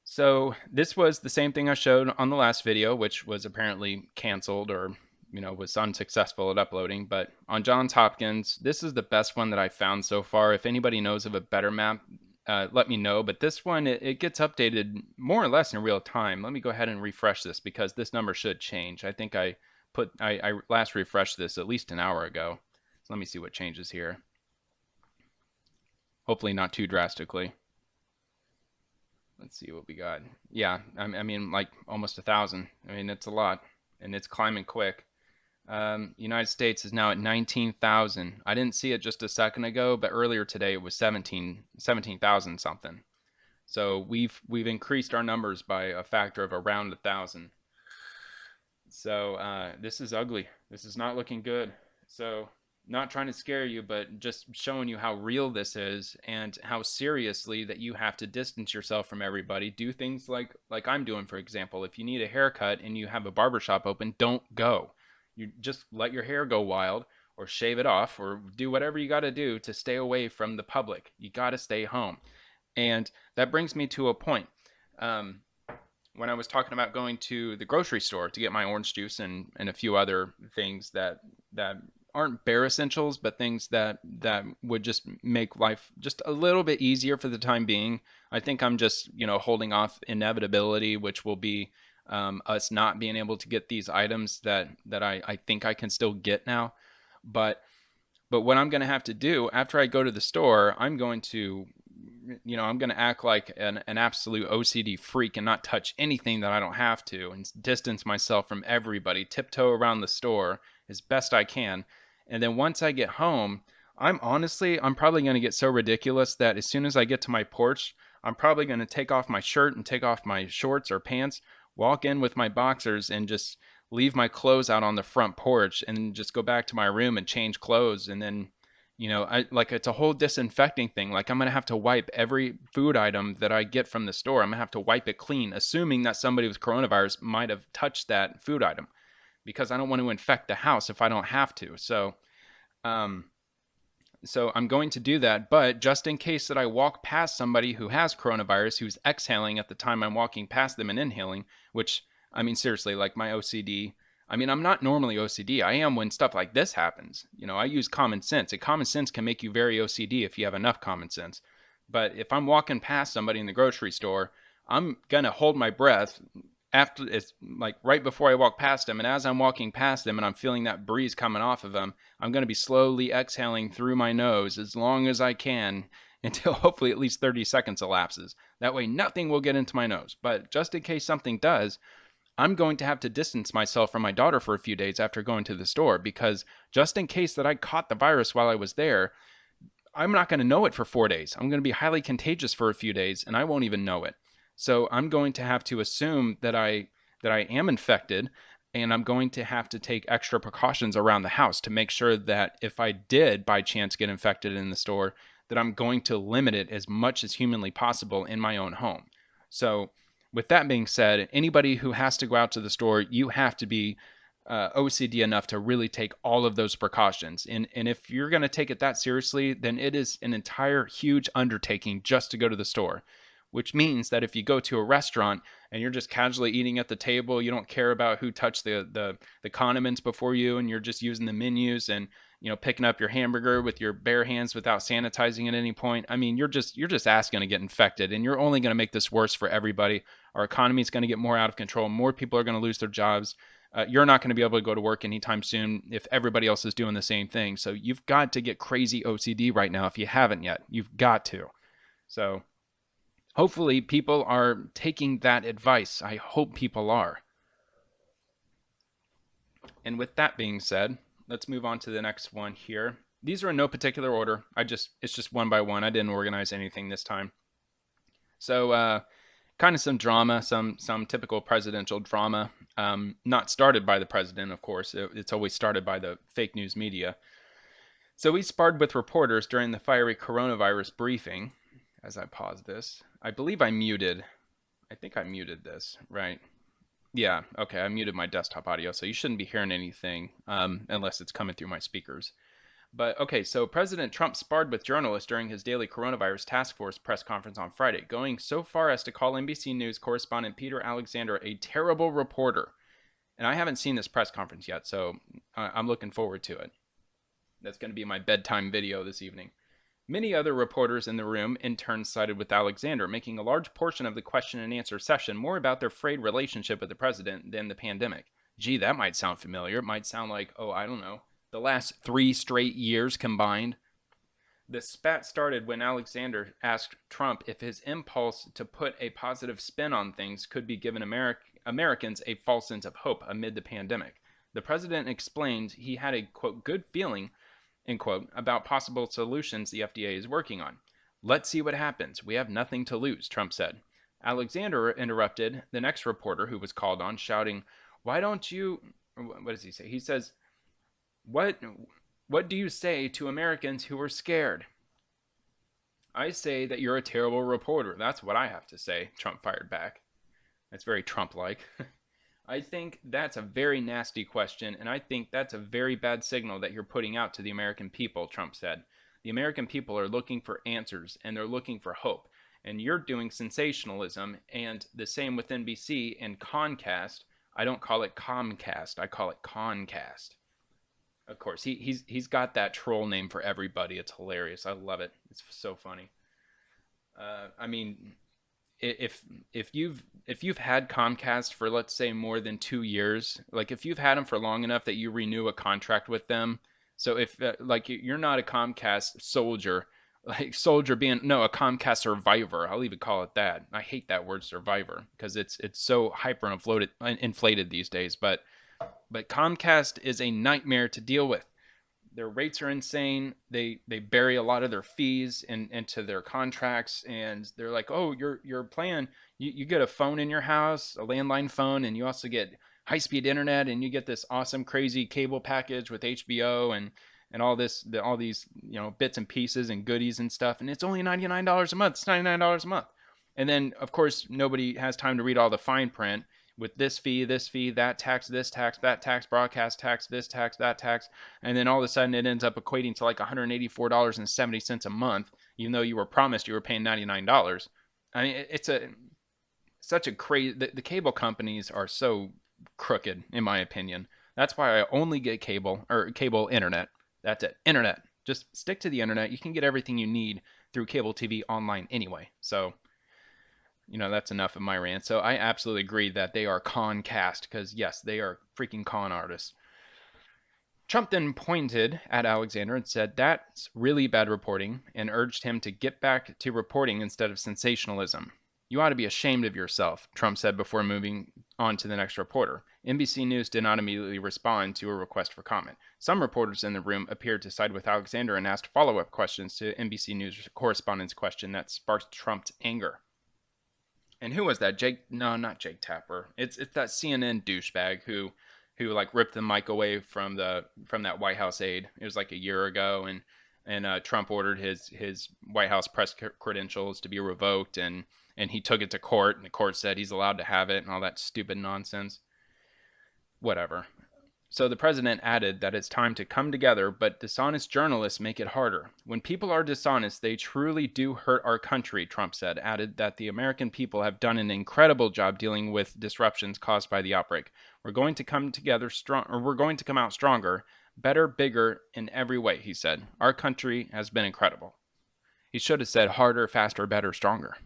So this was the same thing I showed on the last video, which was apparently canceled or was unsuccessful at uploading. But on Johns Hopkins, this is the best one that I found so far. If anybody knows of a better map, let me know. But this one, it gets updated more or less in real time. Let me go ahead and refresh this because this number should change. I think I last refreshed this at least an hour ago. So let me see what changes here. Hopefully not too drastically. Let's see what we got. Yeah, I mean, like almost 1,000. I mean, it's a lot, and it's climbing quick. United States is now at 19,000. I didn't see it just a second ago, but earlier today it was 17,000 something. So we've increased our numbers by a factor of around 1,000. So this is ugly. This is not looking good. So not trying to scare you, but just showing you how real this is and how seriously that you have to distance yourself from everybody. Do things like I'm doing, for example. If you need a haircut and you have a barbershop open, don't go. You just let your hair go wild or shave it off or do whatever you got to do to stay away from the public. You got to stay home. And that brings me to a point. When I was talking about going to the grocery store to get my orange juice and a few other things that aren't bare essentials, but things that would just make life just a little bit easier for the time being. I think I'm just, holding off inevitability, which will be us not being able to get these items that I think I can still get now. But what I'm going to have to do after I go to the store, I'm going to act like an absolute OCD freak and not touch anything that I don't have to and distance myself from everybody, tiptoe around the store as best I can. And then once I get home, I'm probably going to get so ridiculous that as soon as I get to my porch, I'm probably going to take off my shirt and take off my shorts or pants, walk in with my boxers and just leave my clothes out on the front porch and just go back to my room and change clothes. And then, it's a whole disinfecting thing. Like I'm going to have to wipe every food item that I get from the store. I'm going to have to wipe it clean, assuming that somebody with coronavirus might have touched that food item, because I don't want to infect the house if I don't have to. So I'm going to do that. But just in case that I walk past somebody who has coronavirus, who's exhaling at the time I'm walking past them and inhaling, which, I mean, seriously, like my OCD, I mean, I'm not normally OCD. I am when stuff like this happens. I use common sense. And common sense can make you very OCD if you have enough common sense. But if I'm walking past somebody in the grocery store, I'm going to hold my breath after it's like right before I walk past them. And as I'm walking past them and I'm feeling that breeze coming off of them, I'm going to be slowly exhaling through my nose as long as I can until hopefully at least 30 seconds elapses. That way nothing will get into my nose. But just in case something does, I'm going to have to distance myself from my daughter for a few days after going to the store, because just in case that I caught the virus while I was there, I'm not going to know it for 4 days. I'm going to be highly contagious for a few days and I won't even know it. So I'm going to have to assume that I am infected, and I'm going to have to take extra precautions around the house to make sure that if I did by chance get infected in the store, that I'm going to limit it as much as humanly possible in my own home. So with that being said, anybody who has to go out to the store, you have to be OCD enough to really take all of those precautions. And if you're going to take it that seriously, then it is an entire huge undertaking just to go to the store. Which means that if you go to a restaurant and you're just casually eating at the table, you don't care about who touched the condiments before you, and you're just using the menus and picking up your hamburger with your bare hands without sanitizing at any point. I mean, you're just asking to get infected, and you're only going to make this worse for everybody. Our economy is going to get more out of control. More people are going to lose their jobs. You're not going to be able to go to work anytime soon if everybody else is doing the same thing. So you've got to get crazy OCD right now if you haven't yet. You've got to. So hopefully people are taking that advice. I hope people are. And with that being said, let's move on to the next one here. These are in no particular order. It's just one by one. I didn't organize anything this time. So kind of some drama, some typical presidential drama. Not started by the president, of course. It's always started by the fake news media. So we sparred with reporters during the fiery coronavirus briefing. As I pause this, I believe I think I muted this, right? Yeah, okay, I muted my desktop audio, so you shouldn't be hearing anything unless it's coming through my speakers. But okay, so President Trump sparred with journalists during his daily coronavirus task force press conference on Friday, going so far as to call NBC News correspondent Peter Alexander a terrible reporter. And I haven't seen this press conference yet, so I'm looking forward to it. That's going to be my bedtime video this evening. Many other reporters in the room in turn sided with Alexander, making a large portion of the question and answer session more about their frayed relationship with the president than the pandemic. Gee, that might sound familiar. It might sound like, oh, I don't know, the last 3 straight years combined. The spat started when Alexander asked Trump if his impulse to put a positive spin on things could be given Americans a false sense of hope amid the pandemic. The president explained he had a, quote, good feeling, end quote, about possible solutions the FDA is working on. Let's see what happens. We have nothing to lose, Trump said. Alexander interrupted the next reporter who was called on, shouting, why don't you, what does he say? He says, what do you say to Americans who are scared? I say that you're a terrible reporter. That's what I have to say, Trump fired back. That's very Trump-like. I think that's a very nasty question, and I think that's a very bad signal that you're putting out to the American people, Trump said. The American people are looking for answers, and they're looking for hope. And you're doing sensationalism, and the same with NBC and Concast. I don't call it Comcast, I call it Concast. Of course, he's got that troll name for everybody. It's hilarious. I love it. It's so funny. I mean, if you've had Comcast for, let's say, more than 2 years, like if you've had them for long enough that you renew a contract with them, so if like you're not a Comcast soldier, like soldier being no a Comcast survivor, I'll even call it that. I hate that word survivor because it's so hyper inflated these days, but Comcast is a nightmare to deal with. Their rates are insane. They bury a lot of their fees into their contracts, and they're like, oh, your plan, you get a phone in your house, a landline phone, and you also get high-speed internet, and you get this awesome, crazy cable package with HBO and all these bits and pieces and goodies and stuff, and it's only $99 a month. It's $99 a month, and then of course nobody has time to read all the fine print. With this fee, that tax, that tax, broadcast tax, this tax, that tax, and then all of a sudden it ends up equating to like $184.70 a month, even though you were promised you were paying $99. I mean, it's such a crazy. The cable companies are so crooked, in my opinion. That's why I only get cable internet. That's it, internet. Just stick to the internet. You can get everything you need through cable TV online anyway. So. That's enough of my rant. So I absolutely agree that they are Concast because, yes, they are freaking con artists. Trump then pointed at Alexander and said, that's really bad reporting, and urged him to get back to reporting instead of sensationalism. You ought to be ashamed of yourself, Trump said before moving on to the next reporter. NBC News did not immediately respond to a request for comment. Some reporters in the room appeared to side with Alexander and asked follow-up questions to NBC News correspondent's question that sparked Trump's anger. And who was that? Jake? No, not Jake Tapper. It's that CNN douchebag who like ripped the mic away from that White House aide. It was like a year ago, and Trump ordered his White House press credentials to be revoked, and he took it to court, and the court said he's allowed to have it, and all that stupid nonsense. Whatever. So the president added that it's time to come together, but dishonest journalists make it harder. When people are dishonest, they truly do hurt our country, Trump said, added that the American people have done an incredible job dealing with disruptions caused by the outbreak. We're going to come together we're going to come out stronger, better, bigger in every way, he said. Our country has been incredible. He should have said harder, faster, better, stronger.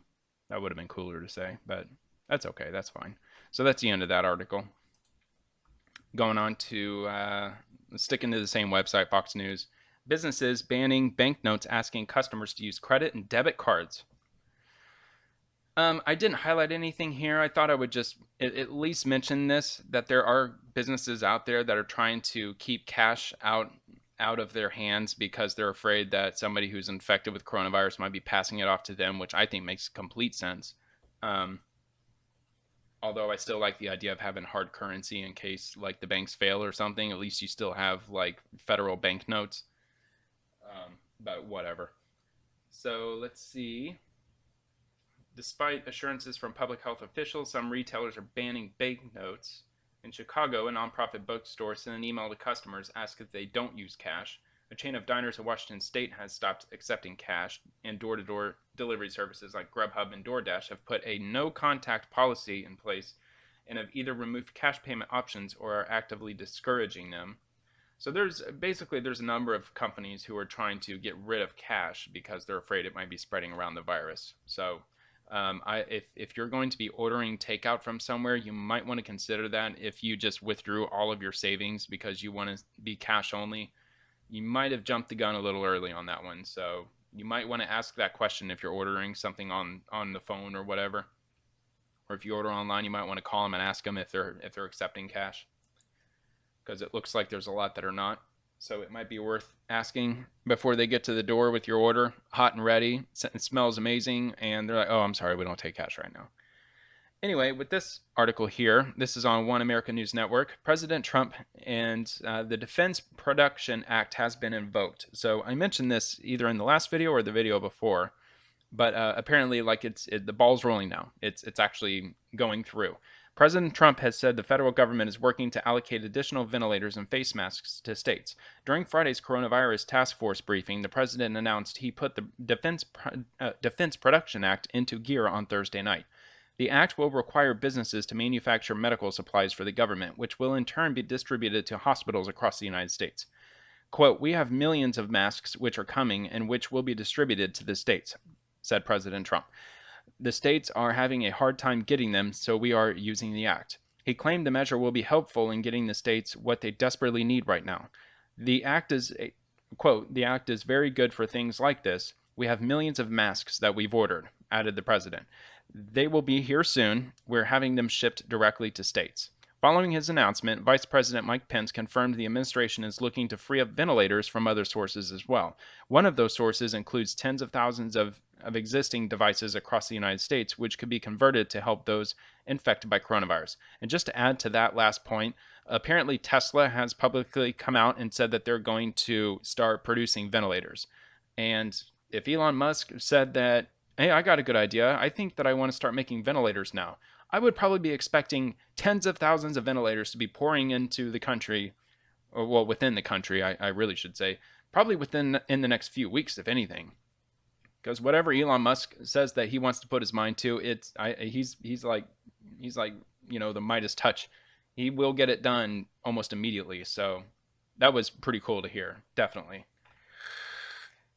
That would have been cooler to say, but that's okay, that's fine. So that's the end of that article. Going on to sticking to the same website, Fox News. Businesses banning banknotes asking customers to use credit and debit cards. I didn't highlight anything here. I thought I would just at least mention this, that there are businesses out there that are trying to keep cash out of their hands because they're afraid that somebody who's infected with coronavirus might be passing it off to them, which I think makes complete sense. Although I still like the idea of having hard currency in case like the banks fail or something. At least you still have like federal banknotes. But whatever. So let's see. Despite assurances from public health officials, some retailers are banning banknotes. In Chicago, a nonprofit bookstore sent an email to customers asking if they don't use cash. A chain of diners in Washington State has stopped accepting cash, and door-to-door delivery services like Grubhub and DoorDash have put a no-contact policy in place and have either removed cash payment options or are actively discouraging them. So there's a number of companies who are trying to get rid of cash because they're afraid it might be spreading around the virus. So if you're going to be ordering takeout from somewhere, you might want to consider that. If you just withdrew all of your savings because you want to be cash only, you might have jumped the gun a little early on that one. So you might want to ask that question if you're ordering something on the phone or whatever. Or if you order online, you might want to call them and ask them if they're accepting cash, because it looks like there's a lot that are not. So it might be worth asking before they get to the door with your order, hot and ready. It smells amazing, and they're like, "Oh, I'm sorry, we don't take cash right now." Anyway, with this article here, this is on One American News Network. President Trump and the Defense Production Act has been invoked. So I mentioned this either in the last video or the video before, but apparently, like the ball's rolling now. It's actually going through. President Trump has said the federal government is working to allocate additional ventilators and face masks to states. During Friday's coronavirus task force briefing, the president announced he put the Defense Production Act into gear on Thursday night. The act will require businesses to manufacture medical supplies for the government, which will in turn be distributed to hospitals across the United States. Quote, "We have millions of masks which are coming and which will be distributed to the states," said President Trump. "The states are having a hard time getting them, so we are using the act." He claimed the measure will be helpful in getting the states what they desperately need right now. The act is, quote, "The act is very good for things like this. We have millions of masks that we've ordered," added the president. "They will be here soon. We're having them shipped directly to states." Following his announcement, Vice President Mike Pence confirmed the administration is looking to free up ventilators from other sources as well. One of those sources includes tens of thousands of existing devices across the United States, which could be converted to help those infected by coronavirus. And just to add to that last point, apparently Tesla has publicly come out and said that they're going to start producing ventilators. And if Elon Musk said that, "Hey, I got a good idea. I think that I want to start making ventilators now," I would probably be expecting tens of thousands of ventilators to be pouring into the country, or well, within the country, I really should say, probably in the next few weeks, if anything. Because whatever Elon Musk says that he wants to put his mind to, he's like the Midas touch. He will get it done almost immediately. So that was pretty cool to hear, definitely.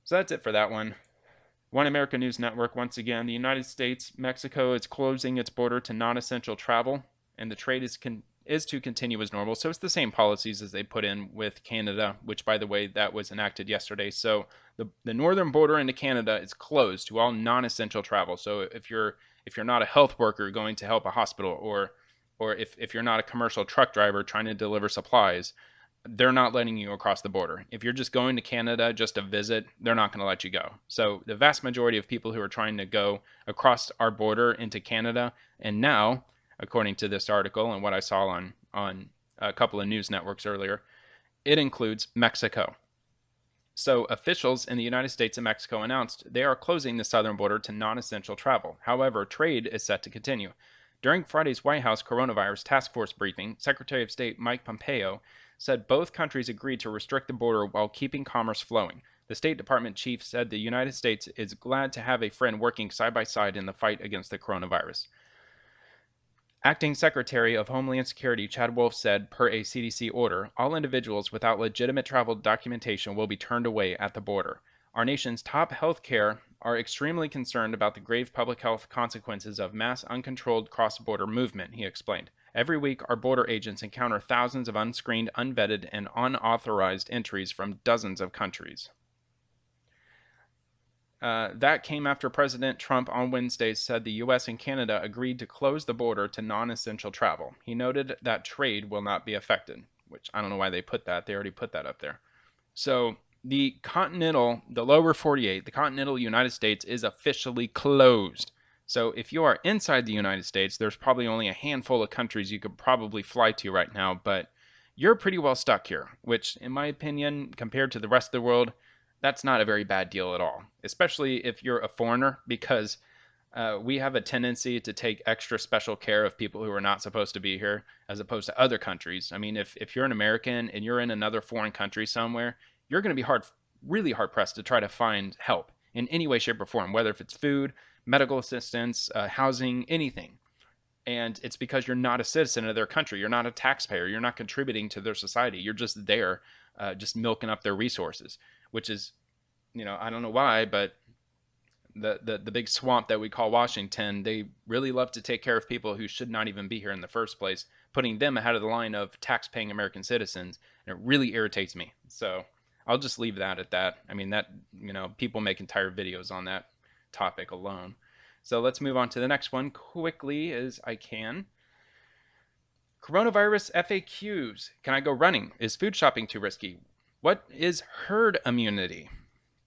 So that's it for that one. One American News Network, once again, the United States, Mexico is closing its border to non-essential travel, and the trade is to continue as normal. So it's the same policies as they put in with Canada, which, by the way, that was enacted yesterday. So the northern border into Canada is closed to all non-essential travel. So if you're not a health worker going to help a hospital, or if you're not a commercial truck driver trying to deliver supplies, they're not letting you across the border. If you're just going to Canada just to visit, they're not going to let you go. So the vast majority of people who are trying to go across our border into Canada, and now, according to this article and what I saw on a couple of news networks earlier, it includes Mexico. So officials in the United States and Mexico announced they are closing the southern border to non-essential travel. However, trade is set to continue. During Friday's White House coronavirus task force briefing, Secretary of State Mike Pompeo said both countries agreed to restrict the border while keeping commerce flowing. The State Department chief said the United States is glad to have a friend working side by side in the fight against the coronavirus. Acting Secretary of Homeland Security Chad Wolf said, per a CDC order, all individuals without legitimate travel documentation will be turned away at the border. Our nation's top healthcare are extremely concerned about the grave public health consequences of mass uncontrolled cross-border movement, he explained. Every week, our border agents encounter thousands of unscreened, unvetted, and unauthorized entries from dozens of countries. That came after President Trump on Wednesday said the U.S. and Canada agreed to close the border to non-essential travel. He noted that trade will not be affected, which I don't know why they put that. They already put that up there. So the lower 48, the continental United States is officially closed. So if you are inside the United States, there's probably only a handful of countries you could probably fly to right now, but you're pretty well stuck here, which in my opinion, compared to the rest of the world, that's not a very bad deal at all, especially if you're a foreigner, because we have a tendency to take extra special care of people who are not supposed to be here as opposed to other countries. I mean, if you're an American and you're in another foreign country somewhere, you're going to be really hard pressed to try to find help in any way, shape, or form, whether if it's food, medical assistance, housing, anything. And it's because you're not a citizen of their country. You're not a taxpayer. You're not contributing to their society. You're just there, just milking up their resources, which is, I don't know why, but the big swamp that we call Washington, they really love to take care of people who should not even be here in the first place, putting them ahead of the line of tax-paying American citizens, and it really irritates me. So I'll just leave that at that. I mean, that, people make entire videos on that topic alone. So let's move on to the next one quickly as I can. Coronavirus FAQs. Can I go running? Is food shopping too risky? What is herd immunity?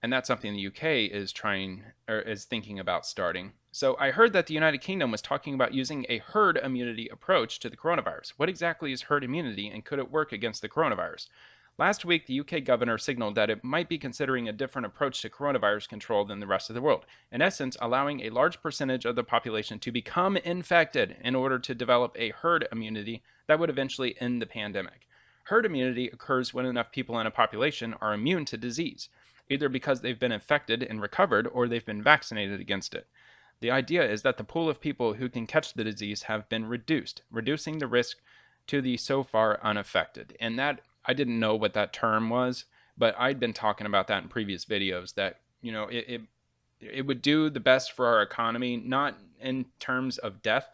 And that's something the UK is thinking about starting. So I heard that the United Kingdom was talking about using a herd immunity approach to the coronavirus. What exactly is herd immunity, and could it work against the coronavirus? Last week, the UK governor signaled that it might be considering a different approach to coronavirus control than the rest of the world, in essence, allowing a large percentage of the population to become infected in order to develop a herd immunity that would eventually end the pandemic. Herd immunity occurs when enough people in a population are immune to disease, either because they've been infected and recovered or they've been vaccinated against it. The idea is that the pool of people who can catch the disease have been reduced, reducing the risk to the so far unaffected. And that, I didn't know what that term was, but I'd been talking about that in previous videos, that, it would do the best for our economy, not in terms of death,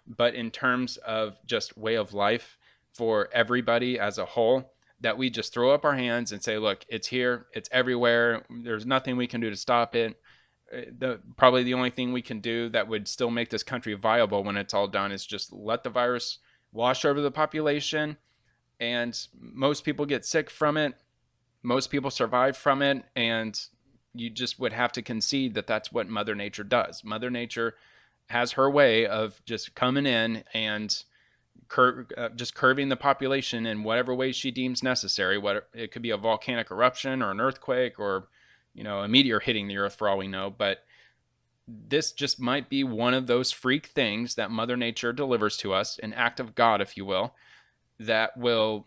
but in terms of just way of life for everybody as a whole, that we just throw up our hands and say, look, it's here, it's everywhere, there's nothing we can do to stop it. Probably the only thing we can do that would still make this country viable when it's all done is just let the virus wash over the population, and most people get sick from it, most people survive from it, and you just would have to concede that that's what Mother Nature does. Mother Nature has her way of just coming in and just curving the population in whatever way she deems necessary. It could be a volcanic eruption or an earthquake, or a meteor hitting the earth for all we know. But this just might be one of those freak things that Mother Nature delivers to us, an act of God, if you will, that will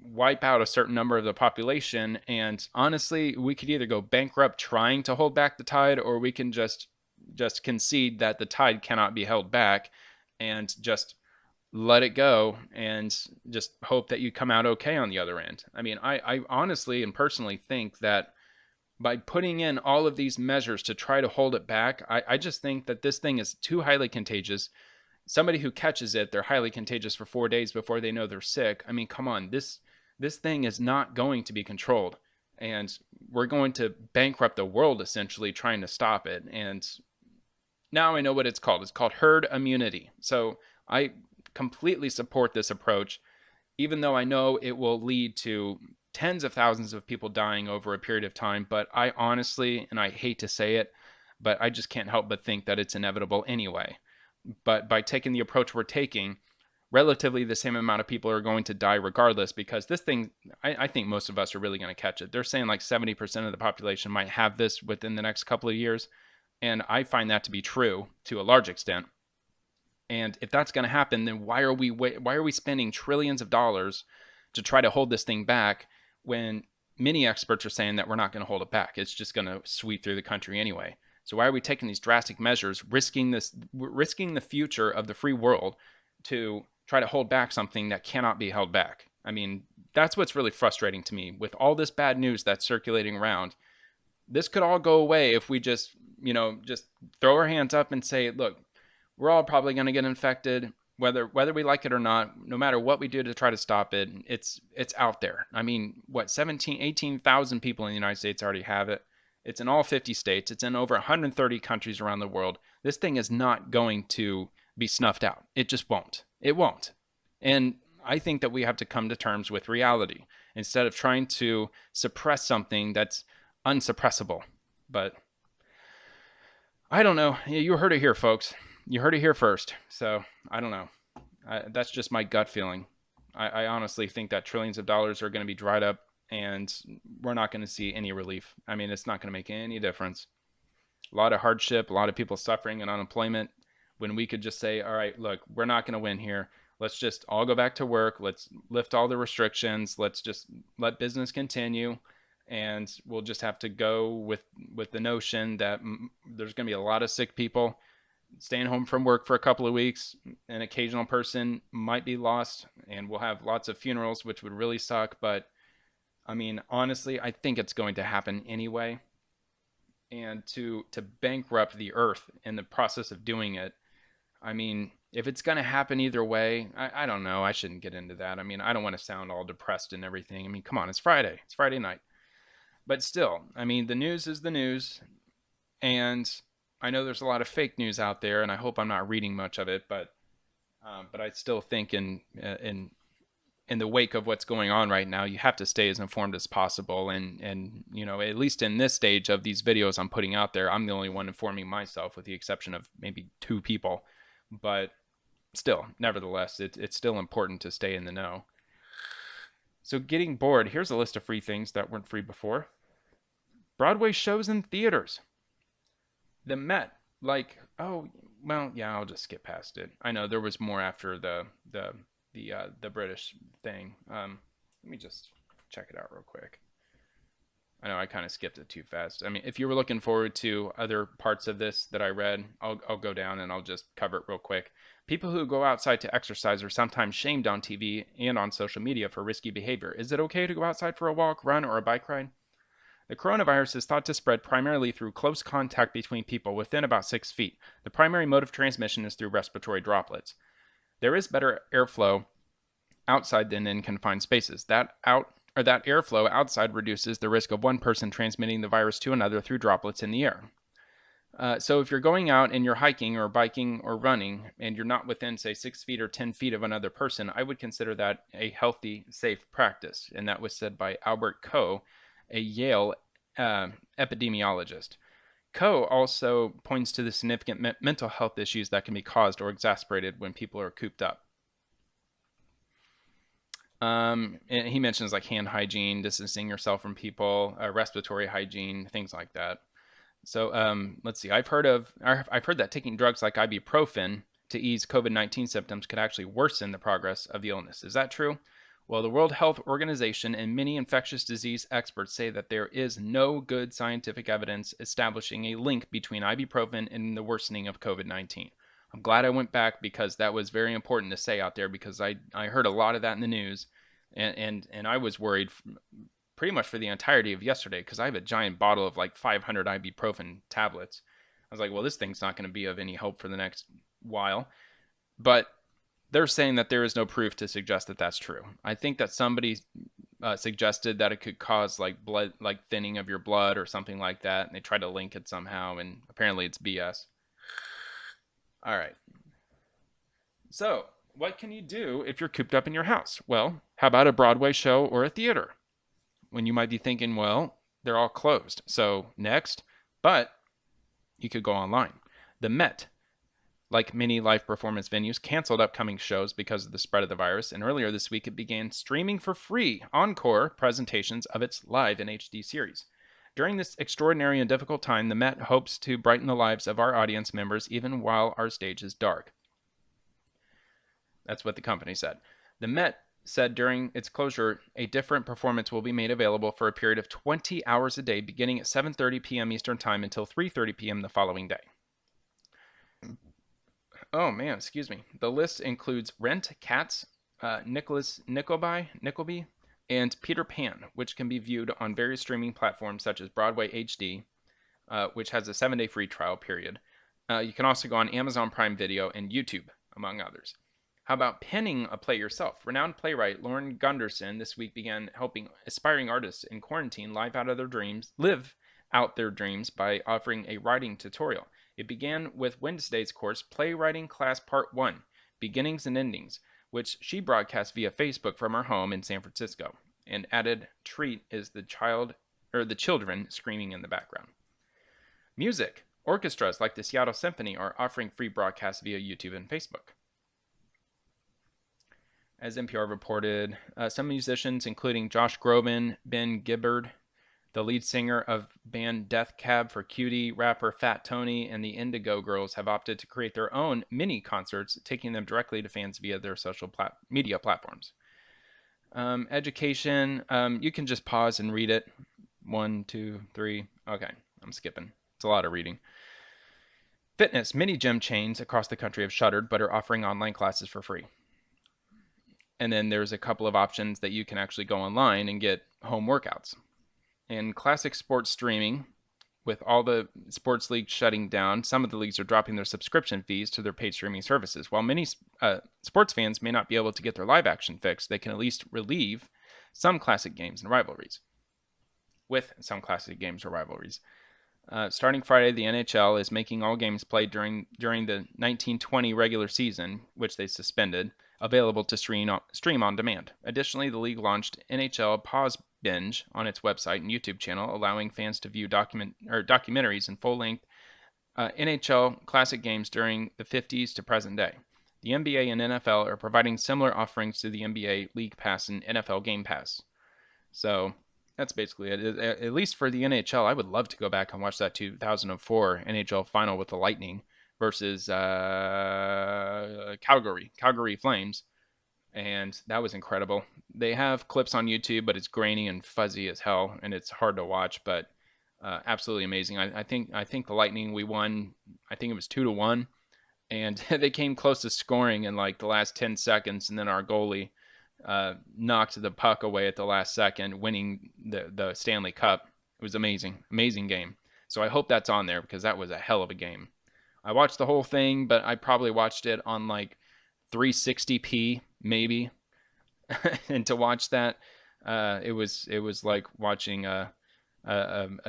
wipe out a certain number of the population. And honestly, we could either go bankrupt trying to hold back the tide, or we can just concede that the tide cannot be held back and just let it go and just hope that you come out okay on the other end. I mean, I honestly and personally think that by putting in all of these measures to try to hold it back, I just think that this thing is too highly contagious. Somebody who catches it, they're highly contagious for 4 days before they know they're sick. I mean, come on, this thing is not going to be controlled, and we're going to bankrupt the world essentially trying to stop it. And now I know what it's called. It's called herd immunity. So I completely support this approach, even though I know it will lead to tens of thousands of people dying over a period of time. But I honestly, and I hate to say it, but I just can't help but think that it's inevitable anyway. But by taking the approach we're taking, relatively the same amount of people are going to die regardless, because this thing, I think most of us are really going to catch it. They're saying like 70% of the population might have this within the next couple of years. And I find that to be true to a large extent. And if that's going to happen, then why are we spending trillions of dollars to try to hold this thing back, when many experts are saying that we're not going to hold it back? It's just going to sweep through the country anyway. So why are we taking these drastic measures, risking the future of the free world to try to hold back something that cannot be held back? I mean, that's what's really frustrating to me with all this bad news that's circulating around. This could all go away if we just throw our hands up and say, look, we're all probably going to get infected, whether we like it or not. No matter what we do to try to stop it, it's out there. I mean, 18,000 people in the United States already have it. It's in all 50 states. It's in over 130 countries around the world. This thing is not going to be snuffed out. It just won't. It won't. And I think that we have to come to terms with reality instead of trying to suppress something that's unsuppressible. But I don't know. You heard it here, folks. You heard it here first. So I don't know. That's just my gut feeling. I honestly think that trillions of dollars are going to be dried up, and we're not going to see any relief. I mean, it's not going to make any difference. A lot of hardship, a lot of people suffering and unemployment, when we could just say, all right, look, we're not going to win here. Let's just all go back to work. Let's lift all the restrictions. Let's just let business continue. And we'll just have to go with the notion that there's going to be a lot of sick people. staying home from work for a couple of weeks. An occasional person might be lost, and we'll have lots of funerals, which would really suck. But I mean, honestly, I think it's going to happen anyway. And to bankrupt the earth in the process of doing it, I mean, if it's going to happen either way, I don't know. I shouldn't get into that. I mean, I don't want to sound all depressed and everything. I mean, come on, it's Friday. It's Friday night. But still, I mean, the news is the news. And I know there's a lot of fake news out there, and I hope I'm not reading much of it. But I still think in the wake of what's going on right now, you have to stay as informed as possible. And you know, at least in this stage of these videos I'm putting out there, I'm the only one informing myself, with the exception of maybe 2 people. But still, nevertheless, it's still important to stay in the know. So getting bored, here's a list of free things that weren't free before. Broadway shows in theaters. The Met, like, oh, well, yeah, I'll just skip past it. I know there was more after the British thing. Let me just check it out real quick. I know I kind of skipped it too fast. I mean, if you were looking forward to other parts of this that I read, I'll go down and I'll just cover it real quick. People who go outside to exercise are sometimes shamed on TV and on social media for risky behavior. Is it okay to go outside for a walk, run, or a bike ride? The coronavirus is thought to spread primarily through close contact between people within about 6 feet. The primary mode of transmission is through respiratory droplets. There is better airflow outside than in confined spaces. That airflow outside reduces the risk of one person transmitting the virus to another through droplets in the air. So if you're going out and you're hiking or biking or running and you're not within, say, 6 feet or 10 feet of another person, I would consider that a healthy, safe practice. And that was said by Albert Coe, a Yale epidemiologist. Coe also points to the significant mental health issues that can be caused or exacerbated when people are cooped up. And he mentions like hand hygiene, distancing yourself from people, respiratory hygiene, things like that. So let's see. I've heard that taking drugs like ibuprofen to ease COVID-19 symptoms could actually worsen the progress of the illness. Is that true? Well, the World Health Organization and many infectious disease experts say that there is no good scientific evidence establishing a link between ibuprofen and the worsening of COVID-19. I'm glad I went back, because that was very important to say out there, because I heard a lot of that in the news, and I was worried pretty much for the entirety of yesterday, because I have a giant bottle of like 500 ibuprofen tablets. I was like, well, this thing's not going to be of any help for the next while. But they're saying that there is no proof to suggest that that's true. I think that somebody suggested that it could cause like blood, like thinning of your blood or something like that, and they tried to link it somehow, and apparently it's BS. All right. So, what can you do if you're cooped up in your house? Well, how about a Broadway show or a theater? When you might be thinking, well, they're all closed, so next. But you could go online. The Met, like many live performance venues, canceled upcoming shows because of the spread of the virus, and earlier this week it began streaming for free encore presentations of its live in HD series. During this extraordinary and difficult time, the Met hopes to brighten the lives of our audience members even while our stage is dark. That's what the company said. The Met said during its closure, a different performance will be made available for a period of 20 hours a day, beginning at 7:30 p.m. Eastern Time until 3:30 p.m. the following day. Oh man, excuse me. The list includes Rent, Cats, Nickleby, and Peter Pan, which can be viewed on various streaming platforms such as Broadway HD, which has a 7-day free trial period. You can also go on Amazon Prime Video and YouTube, among others. How about penning a play yourself? Renowned playwright Lauren Gunderson this week began helping aspiring artists in quarantine live out their dreams by offering a writing tutorial. It began with Wednesday's course, Playwriting Class Part 1, Beginnings and Endings, which she broadcast via Facebook from her home in San Francisco. An added treat is the children screaming in the background. Music. Orchestras like the Seattle Symphony are offering free broadcasts via YouTube and Facebook. As NPR reported, some musicians, including Josh Groban, Ben Gibbard, the lead singer of band Death Cab for Cutie, rapper Fat Tony, and the Indigo Girls, have opted to create their own mini concerts, taking them directly to fans via their social media platforms. Education, you can just pause and read it. 1, 2, 3. Okay, I'm skipping. It's a lot of reading. Fitness. Many gym chains across the country have shuttered but are offering online classes for free. And then there's a couple of options that you can actually go online and get home workouts. In classic sports streaming, with all the sports leagues shutting down, some of the leagues are dropping their subscription fees to their paid streaming services. While many sports fans may not be able to get their live action fix, they can at least relieve some classic games and rivalries. Starting Friday, the NHL is making all games played during the 1920 regular season, which they suspended, available to stream on demand. Additionally, the league launched NHL Pause Binge on its website and YouTube channel, allowing fans to view documentaries and full-length NHL classic games during the 50s to present day. The NBA and NFL are providing similar offerings to the NBA League Pass and NFL Game Pass. So that's basically it. At least for the NHL, I would love to go back and watch that 2004 NHL final with the Lightning versus Calgary Flames. And that was incredible. They have clips on YouTube, but it's grainy and fuzzy as hell, and it's hard to watch, but absolutely amazing. I think the Lightning, we won, I think it was 2-1, and they came close to scoring in like the last 10 seconds, and then our goalie knocked the puck away at the last second, winning the Stanley Cup. It was amazing game. So I hope that's on there because that was a hell of a game. I watched the whole thing, but I probably watched it on like 360p maybe. And to watch that, it was like watching a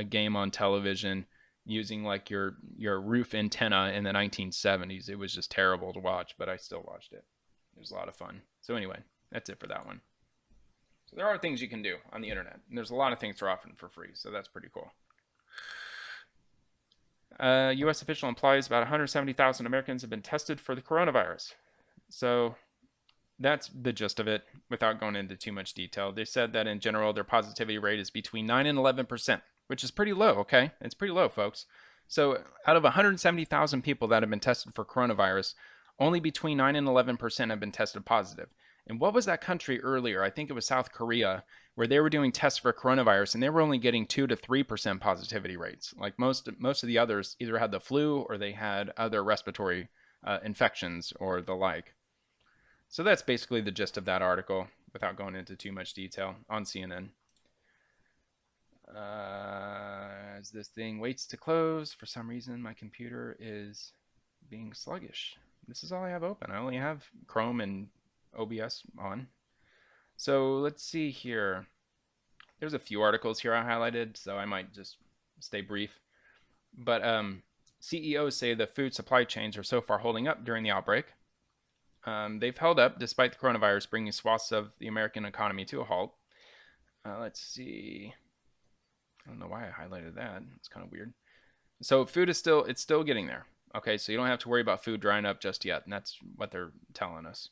game on television using like your roof antenna in the 1970s. It was just terrible to watch, but I still watched it. It was a lot of fun. So anyway, that's it for that one. So there are things you can do on the internet, and there's a lot of things they're offering for free, so that's pretty cool. U.S. official implies about 170,000 Americans have been tested for the coronavirus. So that's the gist of it without going into too much detail. They said that in general, their positivity rate is between 9 and 11%, which is pretty low, okay? It's pretty low, folks. So out of 170,000 people that have been tested for coronavirus, only between 9 and 11% have been tested positive. And what was that country earlier? I think it was South Korea, where they were doing tests for coronavirus, and they were only getting 2 to 3% positivity rates. Like most of the others either had the flu or they had other respiratory infections or the like. So that's basically the gist of that article without going into too much detail on CNN. As this thing waits to close, for some reason my computer is being sluggish. This is all I have open. I only have Chrome and OBS on. So let's see here. There's a few articles here I highlighted, so I might just stay brief. But CEOs say the food supply chains are so far holding up during the outbreak. They've held up despite the coronavirus bringing swaths of the American economy to a halt. Let's see. I don't know why I highlighted that. It's kind of weird. So food is still getting there. Okay, so you don't have to worry about food drying up just yet, and that's what they're telling us.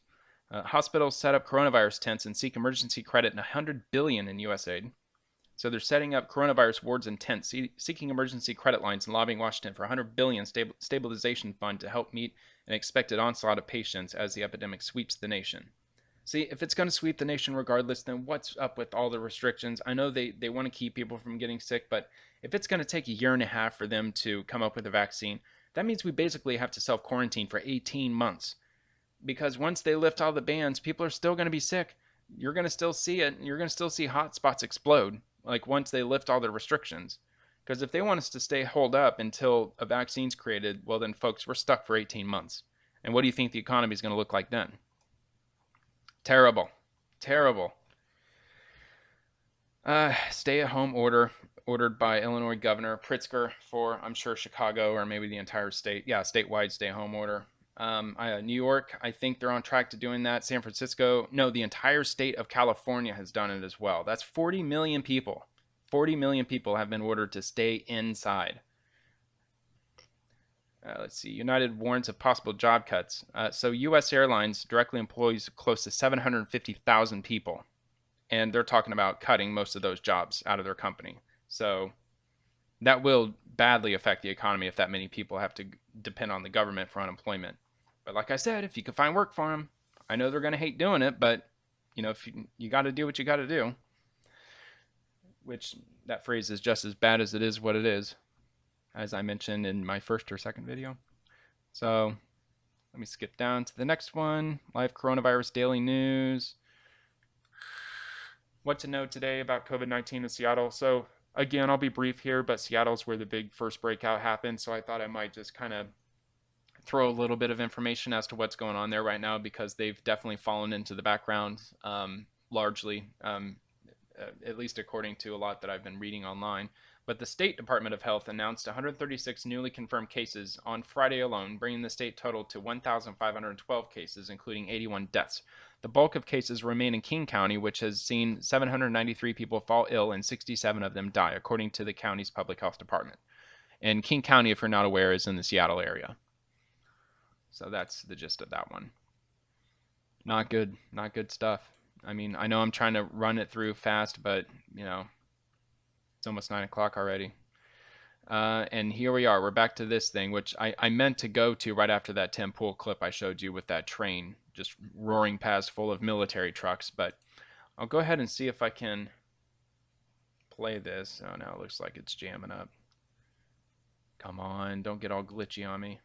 Hospitals set up coronavirus tents and seek emergency credit in $100 billion in U.S. aid. So they're setting up coronavirus wards and tents, seeking emergency credit lines and lobbying Washington for $100 billion stabilization fund to help meet an expected onslaught of patients as the epidemic sweeps the nation. See, if it's going to sweep the nation regardless, then what's up with all the restrictions? I know they want to keep people from getting sick, but if it's going to take a year and a half for them to come up with a vaccine, that means we basically have to self-quarantine for 18 months. Because once they lift all the bans, people are still going to be sick. You're going to still see it. You're going to still see hotspots explode, like once they lift all the restrictions. Because if they want us to stay holed up until a vaccine's created, well then, folks, we're stuck for 18 months. And what do you think the economy is going to look like then? Terrible. Terrible. Stay-at-home order ordered by Illinois Governor Pritzker for, I'm sure, Chicago or maybe the entire state. Yeah, statewide stay-at-home order. New York, I think they're on track to doing that. San Francisco, no, the entire state of California has done it as well. That's 40 million people. 40 million people have been ordered to stay inside. Let's see. United warns of possible job cuts. So U.S. Airlines directly employs close to 750,000 people. And they're talking about cutting most of those jobs out of their company. So that will badly affect the economy if that many people have to depend on the government for unemployment. But like I said, if you can find work for them, I know they're going to hate doing it, but you know, if you got to do what you got to do. Which that phrase is just as bad as it is what it is, as I mentioned in my first or second video. So let me skip down to the next one. Live coronavirus daily news. What to know today about COVID-19 in Seattle. So again, I'll be brief here, but Seattle's where the big first breakout happened. So I thought I might just kind of throw a little bit of information as to what's going on there right now, because they've definitely fallen into the background, largely, at least according to a lot that I've been reading online. But the State Department of Health announced 136 newly confirmed cases on Friday alone, bringing the state total to 1,512 cases, including 81 deaths. The bulk of cases remain in King County, which has seen 793 people fall ill and 67 of them die, according to the county's public health department. And King County, if you're not aware, is in the Seattle area. So that's the gist of that one. Not good. Not good stuff. I mean, I know I'm trying to run it through fast, but, you know, it's almost 9 o'clock already. And here we are. We're back to this thing, which I meant to go to right after that Tim Poole clip I showed you with that train just roaring past full of military trucks. But I'll go ahead and see if I can play this. Oh, no, it looks like it's jamming up. Come on, don't get all glitchy on me.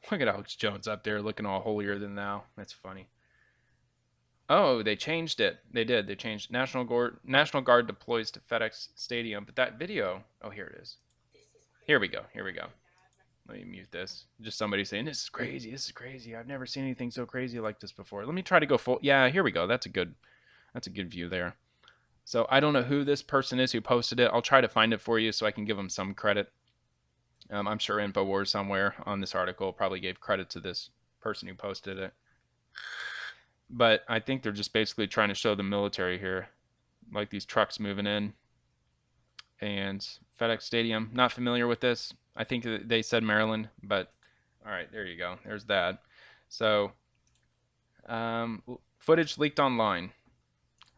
Look at Alex Jones up there looking all holier than thou. That's funny. Oh, they changed it. They did. They changed National Guard deploys to FedEx Stadium. But that video, oh, here it is. Here we go. Here we go. Let me mute this. Just somebody saying, this is crazy. This is crazy. I've never seen anything so crazy like this before. Let me try to go full. Yeah, here we go. That's a good view there. So I don't know who this person is who posted it. I'll try to find it for you so I can give them some credit. I'm sure InfoWars somewhere on this article probably gave credit to this person who posted it. But I think they're just basically trying to show the military here, like these trucks moving in. And FedEx Stadium, not familiar with this. I think they said Maryland, but all right, there you go. There's that. So footage leaked online.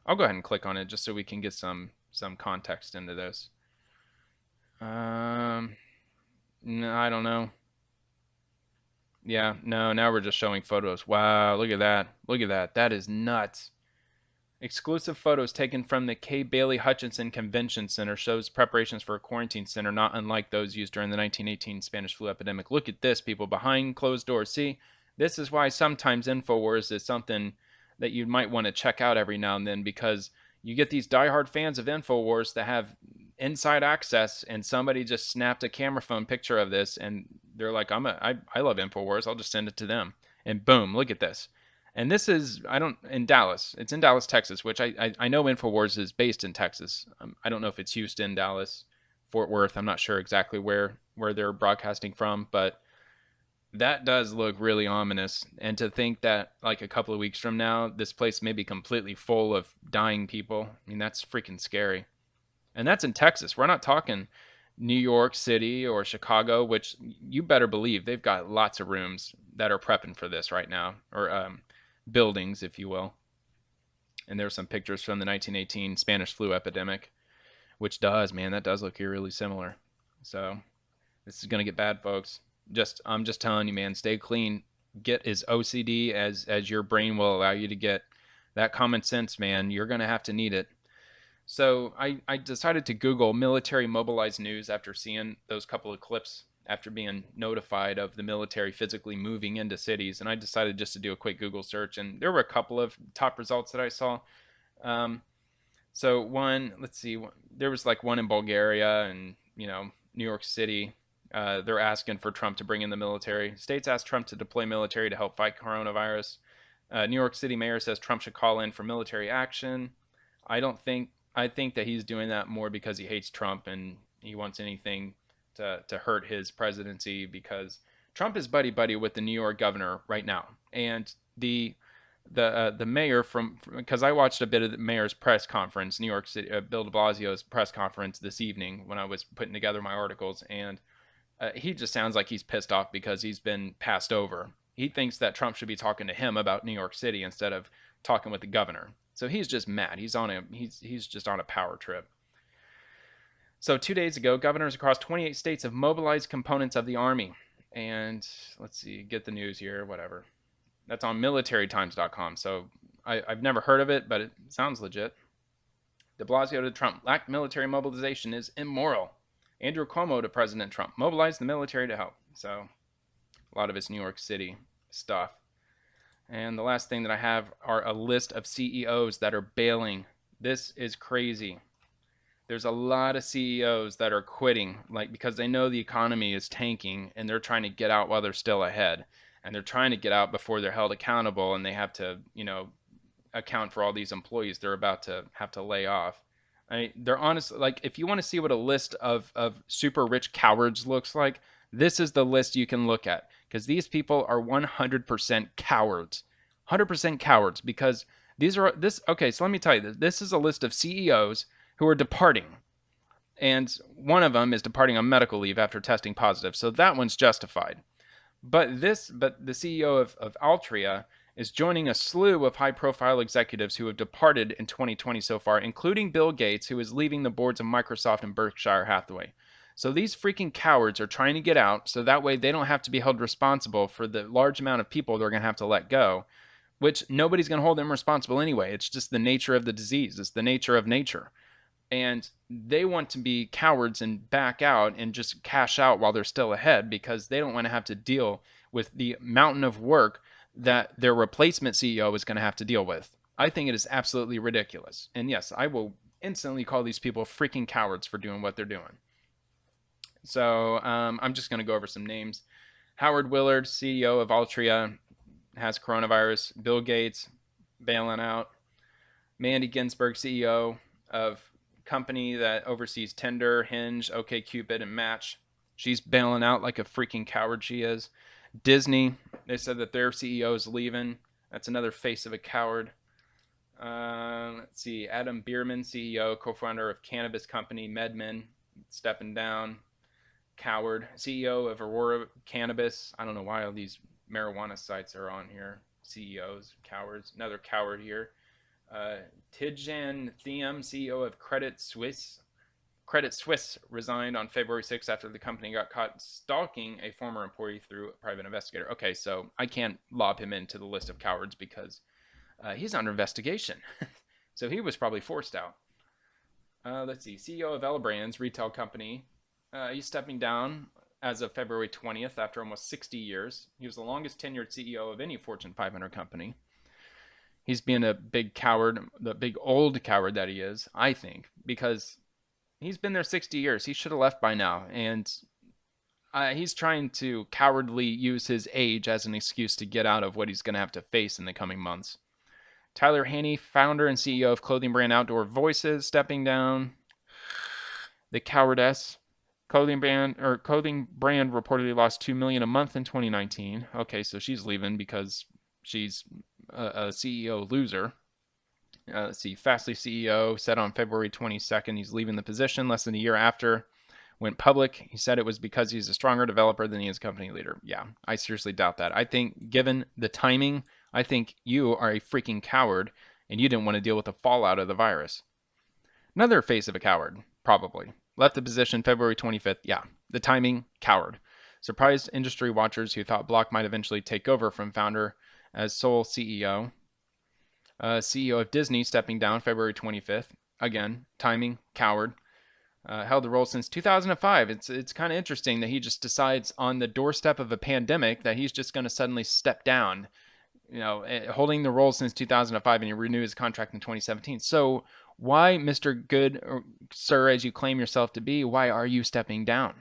I'll go ahead and click on it just so we can get some context into this. No, I don't know. Yeah, no, now we're just showing photos. Wow, look at that. Look at that. That is nuts. Exclusive photos taken from the K. Bailey Hutchinson Convention Center shows preparations for a quarantine center not unlike those used during the 1918 Spanish flu epidemic. Look at this, people, behind closed doors. See, this is why sometimes InfoWars is something that you might want to check out every now and then, because you get these diehard fans of InfoWars that have inside access, and somebody just snapped a camera phone picture of this, and they're like, I love InfoWars. I'll just send it to them. And boom, look at this. And this is, in Dallas. It's in Dallas, Texas, which I know InfoWars is based in Texas. I don't know if it's Houston, Dallas, Fort Worth. I'm not sure exactly where they're broadcasting from, but that does look really ominous. And to think that like a couple of weeks from now, this place may be completely full of dying people. I mean, that's freaking scary. And that's in Texas. We're not talking New York City or Chicago, which you better believe they've got lots of rooms that are prepping for this right now, or buildings, if you will. And there are some pictures from the 1918 Spanish flu epidemic, which that does look eerily similar. So this is going to get bad, folks. I'm just telling you, man, stay clean. Get as OCD as your brain will allow you to get. That common sense, man, you're going to have to need it. So I decided to Google military mobilized news after seeing those couple of clips, after being notified of the military physically moving into cities. And I decided just to do a quick Google search. And there were a couple of top results that I saw. So one, let's see, there was like one in Bulgaria and, New York City. They're asking for Trump to bring in the military. States asked Trump to deploy military to help fight coronavirus. New York City mayor says Trump should call in for military action. I think that he's doing that more because he hates Trump and he wants anything to hurt his presidency, because Trump is buddy with the New York governor right now. And the mayor because I watched a bit of the mayor's press conference, New York City, Bill de Blasio's press conference this evening when I was putting together my articles, and he just sounds like he's pissed off because he's been passed over. He thinks that Trump should be talking to him about New York City instead of talking with the governor. So he's just mad. He's just on a power trip. So 2 days ago, governors across 28 states have mobilized components of the Army. And let's see, get the news here, whatever. That's on militarytimes.com. So I've never heard of it, but it sounds legit. De Blasio to Trump, lack military mobilization is immoral. Andrew Cuomo to President Trump, mobilize the military to help. So A lot of it's New York City stuff. And the last thing that I have are a list of CEOs that are bailing. This is crazy. There's a lot of CEOs that are quitting, like because they know the economy is tanking and they're trying to get out while they're still ahead. And they're trying to get out before they're held accountable and they have to, account for all these employees they're about to have to lay off. I mean, they're honest. Like, if you want to see what a list of super rich cowards looks like, this is the list you can look at because these people are 100% cowards. 100% cowards because these are this. Okay, so let me tell you this. This is a list of CEOs who are departing. And one of them is departing on medical leave after testing positive. So that one's justified. But the CEO of Altria is joining a slew of high-profile executives who have departed in 2020 so far, including Bill Gates, who is leaving the boards of Microsoft and Berkshire Hathaway. So these freaking cowards are trying to get out so that way they don't have to be held responsible for the large amount of people they're going to have to let go, which nobody's going to hold them responsible anyway. It's just the nature of the disease. It's the nature of nature. And they want to be cowards and back out and just cash out while they're still ahead because they don't want to have to deal with the mountain of work that their replacement CEO is going to have to deal with. I think it is absolutely ridiculous. And yes, I will instantly call these people freaking cowards for doing what they're doing. So I'm just going to go over some names. Howard Willard, CEO of Altria, has coronavirus. Bill Gates, bailing out. Mandy Ginsberg, CEO of company that oversees Tinder, Hinge, OkCupid, and Match. She's bailing out like a freaking coward she is. Disney, they said that their CEO is leaving. That's another face of a coward. Let's see, Adam Bierman, CEO, co-founder of cannabis company MedMen, stepping down. Coward. CEO of Aurora Cannabis. I don't know why all these marijuana sites are on here. CEOs, cowards. Another coward here. Tidjane Thiam, CEO of Credit Suisse. Credit Suisse resigned on February 6th after the company got caught stalking a former employee through a private investigator. Okay, so I can't lob him into the list of cowards because he's under investigation. So he was probably forced out. Let's see. CEO of Ella Brands, retail company. He's stepping down as of February 20th after almost 60 years. He was the longest tenured CEO of any Fortune 500 company. He's being a big coward, the big old coward that he is, I think, because he's been there 60 years. He should have left by now. And he's trying to cowardly use his age as an excuse to get out of what he's going to have to face in the coming months. Tyler Haney, founder and CEO of clothing brand Outdoor Voices, stepping down. The cowardess. Clothing brand reportedly lost $2 million a month in 2019. Okay, so she's leaving because she's a CEO loser. Let's see, Fastly CEO said on February 22nd he's leaving the position less than a year after went public. He said it was because he's a stronger developer than he is company leader. Yeah, I seriously doubt that. I think given the timing, I think you are a freaking coward and you didn't want to deal with the fallout of the virus. Another face of a coward, probably. Left the position February 25th. Yeah, the timing, coward. Surprised industry watchers who thought Block might eventually take over from founder as sole CEO. CEO of Disney stepping down February 25th. Again, timing, coward. Held the role since 2005. It's kind of interesting that he just decides on the doorstep of a pandemic that he's just going to suddenly step down. Holding the role since 2005, and he renewed his contract in 2017. So why, Mr. Good, or sir, as you claim yourself to be, why are you stepping down?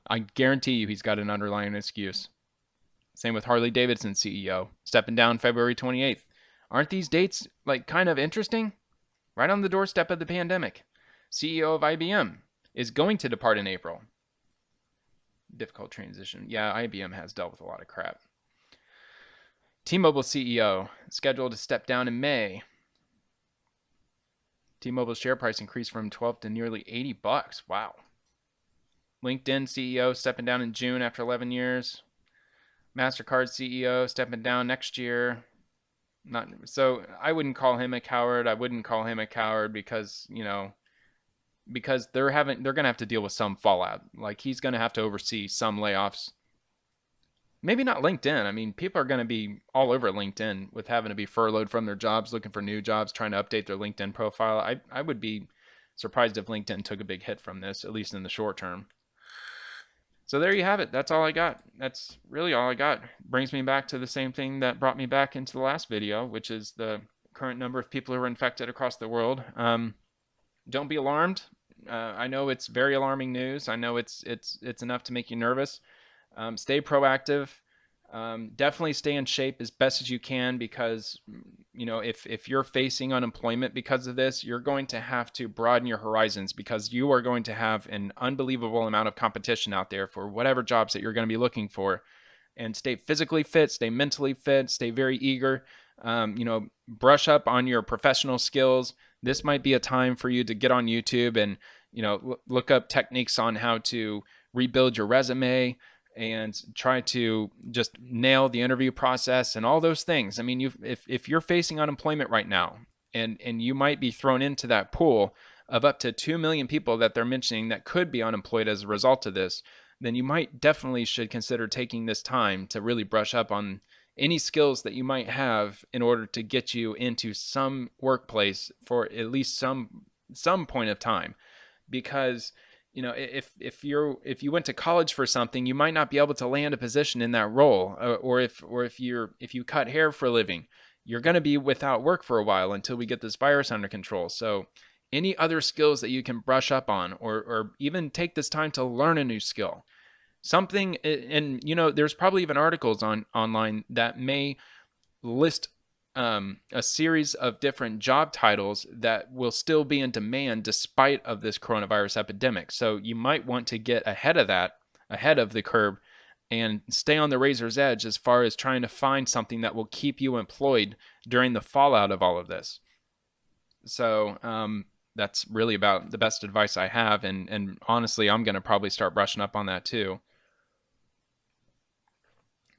I guarantee you he's got an underlying excuse. Same with Harley Davidson CEO, stepping down February 28th. Aren't these dates kind of interesting? Right on the doorstep of the pandemic. CEO of IBM is going to depart in April. Difficult transition. Yeah, IBM has dealt with a lot of crap. T-Mobile CEO scheduled to step down in May. T-Mobile's share price increased from 12 to nearly $80. Wow. LinkedIn CEO stepping down in June after 11 years. MasterCard CEO stepping down next year. So I wouldn't call him a coward. I wouldn't call him a coward because they're going to have to deal with some fallout. He's going to have to oversee some layoffs. Maybe not LinkedIn. I mean, people are going to be all over LinkedIn with having to be furloughed from their jobs, looking for new jobs, trying to update their LinkedIn profile. I would be surprised if LinkedIn took a big hit from this, at least in the short term. So there you have it. That's all I got. That's really all I got. Brings me back to the same thing that brought me back into the last video, which is the current number of people who are infected across the world. Don't be alarmed. I know it's very alarming news. I know it's enough to make you nervous. Stay proactive. Definitely stay in shape as best as you can, because if you're facing unemployment because of this, you're going to have to broaden your horizons, because you are going to have an unbelievable amount of competition out there for whatever jobs that you're going to be looking for. And stay physically fit, stay mentally fit, stay very eager. Brush up on your professional skills. This might be a time for you to get on YouTube and look up techniques on how to rebuild your resume and try to just nail the interview process and all those things. I mean, if you're facing unemployment right now, and you might be thrown into that pool of up to 2 million people that they're mentioning that could be unemployed as a result of this, then you might definitely should consider taking this time to really brush up on any skills that you might have in order to get you into some workplace for at least some point of time. Because if you went to college for something, you might not be able to land a position in that role, or if you cut hair for a living, you're going to be without work for a while until we get this virus under control. So any other skills that you can brush up on, or even take this time to learn a new skill, something. And there's probably even articles online that may list a series of different job titles that will still be in demand despite of this coronavirus epidemic. So you might want to get ahead of the curve, and stay on the razor's edge as far as trying to find something that will keep you employed during the fallout of all of this. So that's really about the best advice I have, and honestly, I'm going to probably start brushing up on that too,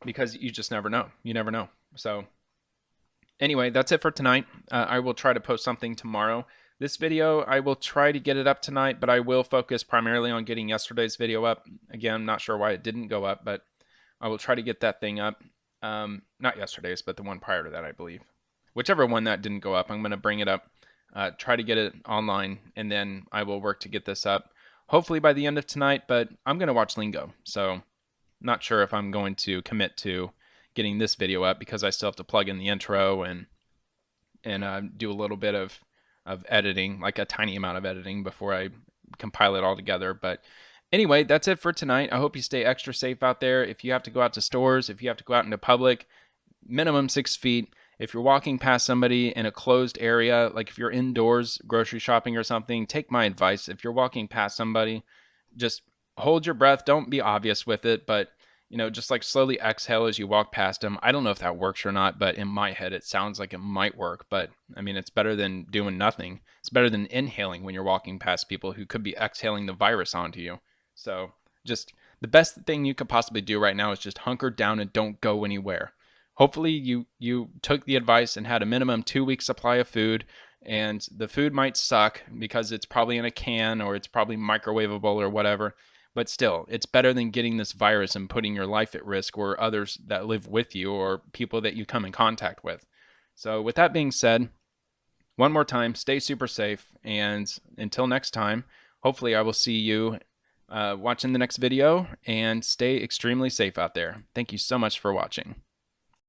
because you just never know. You never know. So anyway, that's it for tonight. I will try to post something tomorrow. This video, I will try to get it up tonight, but I will focus primarily on getting yesterday's video up. Again, I'm not sure why it didn't go up, but I will try to get that thing up. Not yesterday's, but the one prior to that, I believe. Whichever one that didn't go up, I'm going to bring it up, try to get it online, and then I will work to get this up, hopefully by the end of tonight. But I'm going to watch Lingo, so not sure if I'm going to commit to getting this video up, because I still have to plug in the intro and do a little bit of editing, like a tiny amount of editing, before I compile it all together. But anyway, that's it for tonight. I hope you stay extra safe out there. If you have to go out to stores, if you have to go out into public, minimum 6 feet. If you're walking past somebody in a closed area, like if you're indoors grocery shopping or something, take my advice. If you're walking past somebody, just hold your breath. Don't be obvious with it, but just like slowly exhale as you walk past them. I don't know if that works or not, but in my head, it sounds like it might work. But I mean, it's better than doing nothing. It's better than inhaling when you're walking past people who could be exhaling the virus onto you. So just the best thing you could possibly do right now is just hunker down and don't go anywhere. Hopefully you took the advice and had a minimum 2-week supply of food, and the food might suck because it's probably in a can, or it's probably microwavable or whatever. But still, it's better than getting this virus and putting your life at risk, or others that live with you, or people that you come in contact with. So with that being said, one more time, stay super safe. And until next time, hopefully I will see you watching the next video, and stay extremely safe out there. Thank you so much for watching.